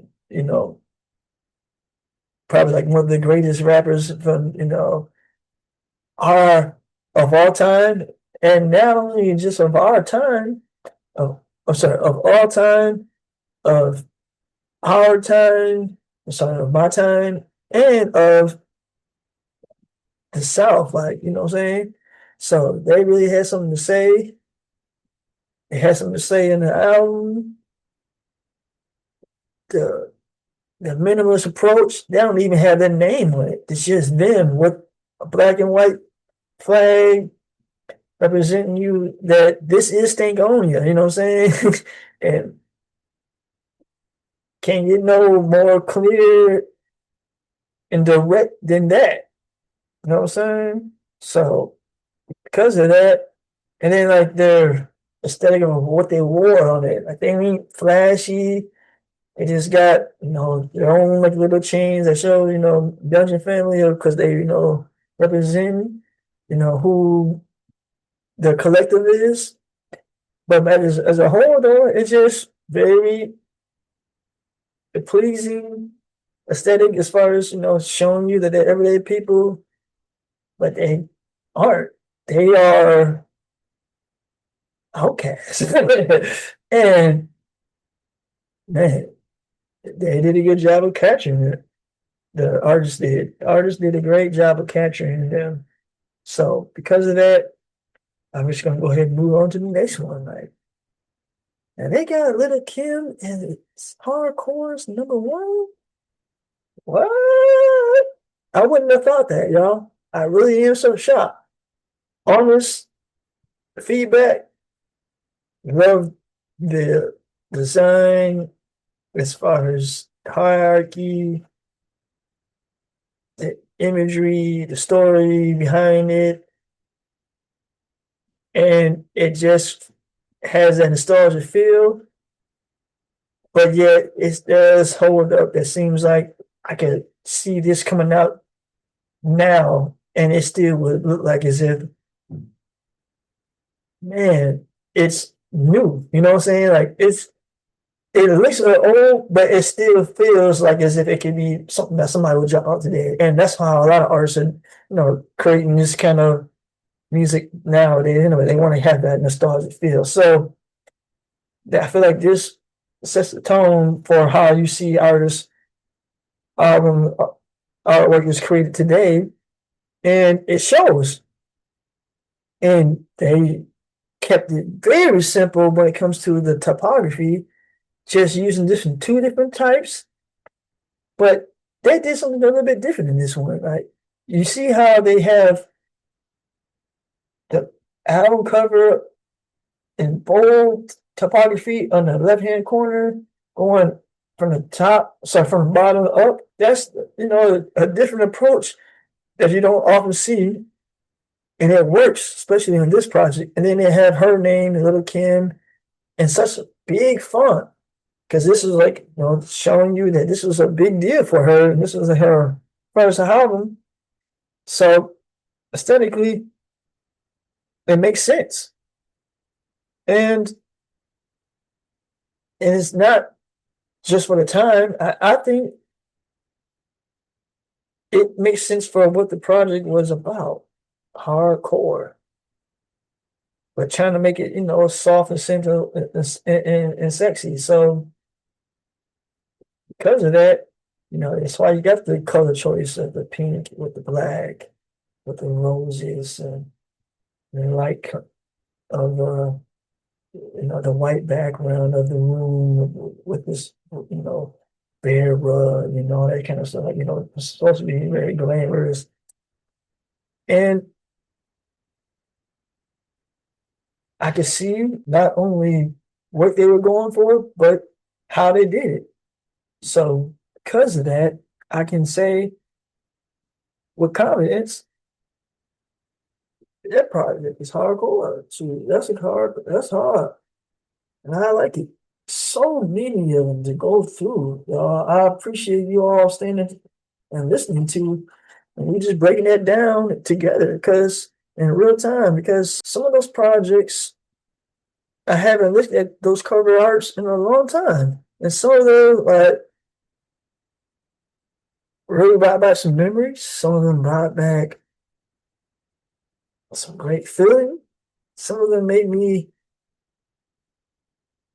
probably like one of the greatest rappers from, our of all time, and not only just of our time, of I'm sorry, of all time, of our time, I'm sorry, of my time, and of the South, like, you know what I'm saying? So they really had something to say. They had something to say in the album. The minimalist approach, they don't even have their name on it. It's just them with a black and white flag representing you that this is Stankonia, you know what I'm saying? And can't get no more clear and direct than that. You know what I'm saying? So because of that, and then like their aesthetic of what they wore on it, like they ain't flashy. They just got, their own like little chains that show, Dungeon family, because they, represent, who the collective is. But as a whole, though, it's just very pleasing aesthetic as far as, showing you that they're everyday people, but they aren't. They are outcasts. And man, they did a good job of capturing it. The artist did. The artist did a great job of capturing them. So because of that, I'm just gonna go ahead and move on to the next one. Like, and they got Little Kim and it's hardcore's #1. What? I wouldn't have thought that, y'all. I really am so shocked. Honest feedback. Love the design, as far as hierarchy, the imagery, the story behind it, and it just has that nostalgia feel, but yet it does hold up. It seems like I could see this coming out now, and it still would look like as if, man, it's new. You know what I'm saying? Like it looks old, but it still feels like as if it could be something that somebody would drop out today. And that's how a lot of artists are, creating this kind of music nowadays. They want to have that nostalgic feel. So I feel like this sets the tone for how you see artists' album artwork is created today, and it shows. And they kept it very simple when it comes to the typography, just using two different types. But they did something a little bit different in this one, right? You see how they have the album cover in bold typography on the left-hand corner, going from the bottom up. That's, a different approach that you don't often see, and it works, especially in this project. And then they have her name, Little Kim, in such a big font, because this is like, showing you that this was a big deal for her, and this was her first album. So aesthetically, it makes sense. And it's not just for the time. I think it makes sense for what the project was about. Hardcore. But trying to make it, soft and simple and sexy. So because of that, that's why you got the color choice of the pink with the black, with the roses, and the light of the white background of the room with this, bare rug, that kind of stuff. It's supposed to be very glamorous. And I could see not only what they were going for, but how they did it. So because of that, I can say with confidence, that project is hardcore. So that's hard. And I like it. So many of them to go through. I appreciate you all standing and listening to, and we just breaking that down together because in real time, because some of those projects I haven't looked at those cover arts in a long time. And some of them really brought back some memories. Some of them brought back some great feeling. Some of them made me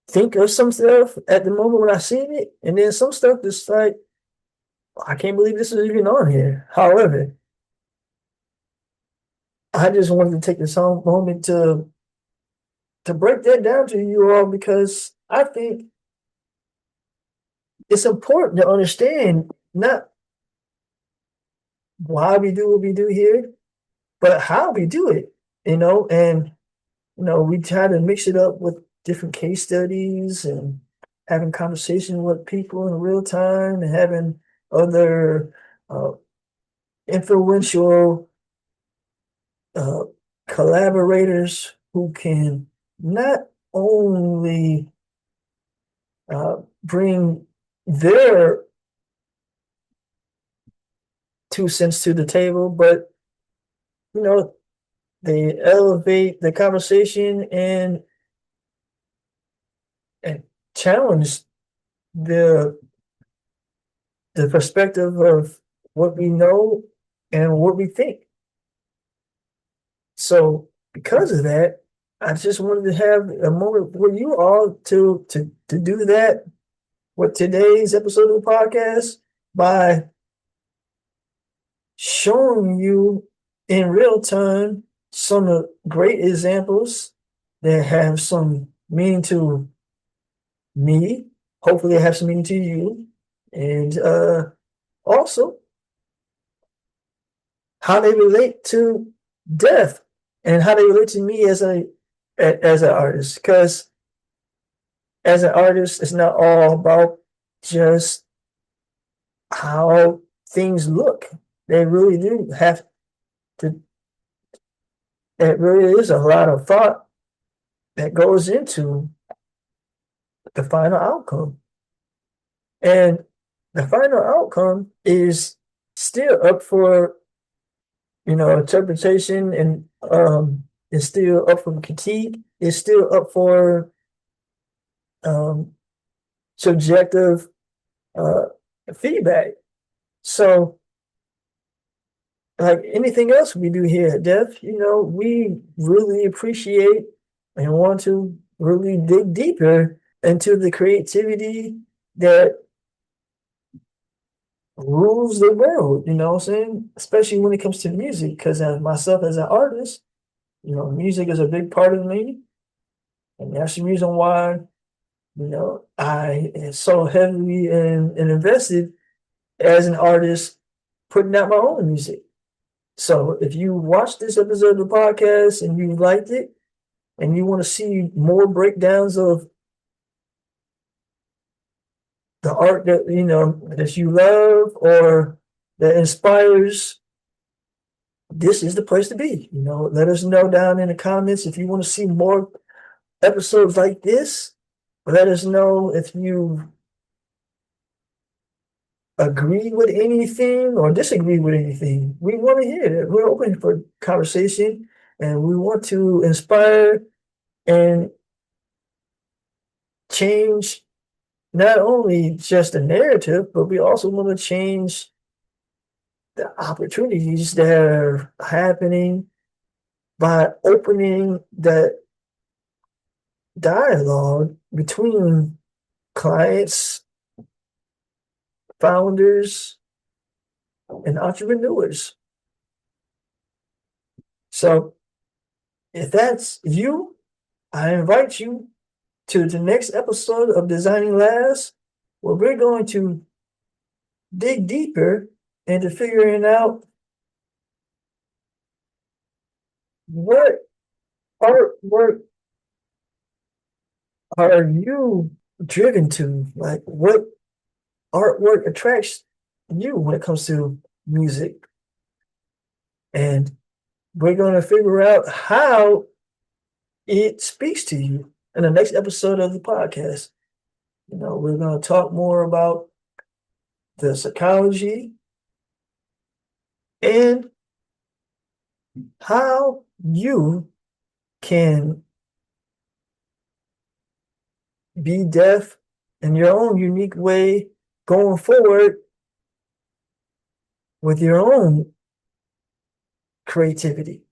think of some stuff at the moment when I seen it. And then some stuff that's like, I can't believe this is even on here. However, I just wanted to take this moment to break that down to you all, because I think it's important to understand not why we do what we do here, but how we do it, and we try to mix it up with different case studies and having conversation with people in real time and having other influential collaborators who can not only bring their 2 cents to the table, but they elevate the conversation and challenge the perspective of what we know and what we think. So because of that, I just wanted to have a moment with you all to do that with today's episode of the podcast by showing you in real time some great examples that have some meaning to me. Hopefully, they have some meaning to you, and also how they relate to Deft and how they relate to me as an artist. Because as an artist, it's not all about just how things look. They really do have to, it really is a lot of thought that goes into the final outcome. And the final outcome is still up for, interpretation, and it's still up for critique. It's still up for um, subjective uh, feedback. So, like anything else we do here at Deft, we really appreciate and want to really dig deeper into the creativity that rules the world, you know what I'm saying? Especially when it comes to music, because as myself as an artist, music is a big part of me. And that's the reason why, I am so heavily and invested as an artist putting out my own music. So if you watch this episode of the podcast and you liked it and you want to see more breakdowns of the art that you love or that inspires, this is the place to be. Let us know down in the comments if you want to see more episodes like this. Let us know if you agree with anything or disagree with anything. We want to hear it. We're open for conversation, and we want to inspire and change not only just the narrative, but we also want to change the opportunities that are happening by opening that dialogue between clients, founders, and entrepreneurs. So if that's you, I invite you to the next episode of Designing Labs, where we're going to dig deeper into figuring out what artwork are you driven to? Like, what artwork attracts you when it comes to music? And we're going to figure out how it speaks to you in the next episode of the podcast. We're going to talk more about the psychology and how you can be deaf in your own unique way going forward with your own creativity.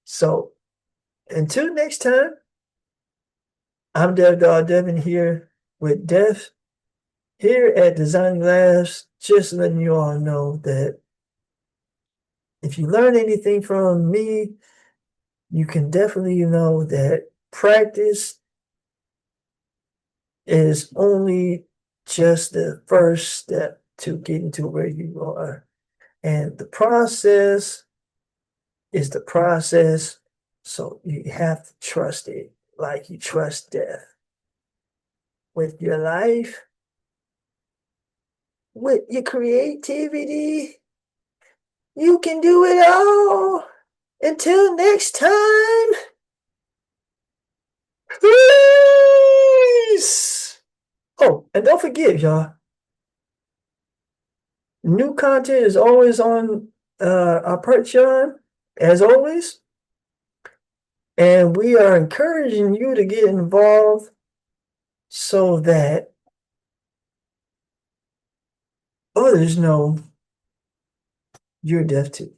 So until next time, I'm Dev Dog Devin here with Def here at Designing Labs, just letting you all know that if you learn anything from me, you can definitely know that practice is only just the first step to getting to where you are. And the process is the process. So you have to trust it like you trust death. With your life, with your creativity, you can do it all. Until next time, peace. Oh, and don't forget, y'all, new content is always on our Patreon, as always. And we are encouraging you to get involved so that others know you're deaf too.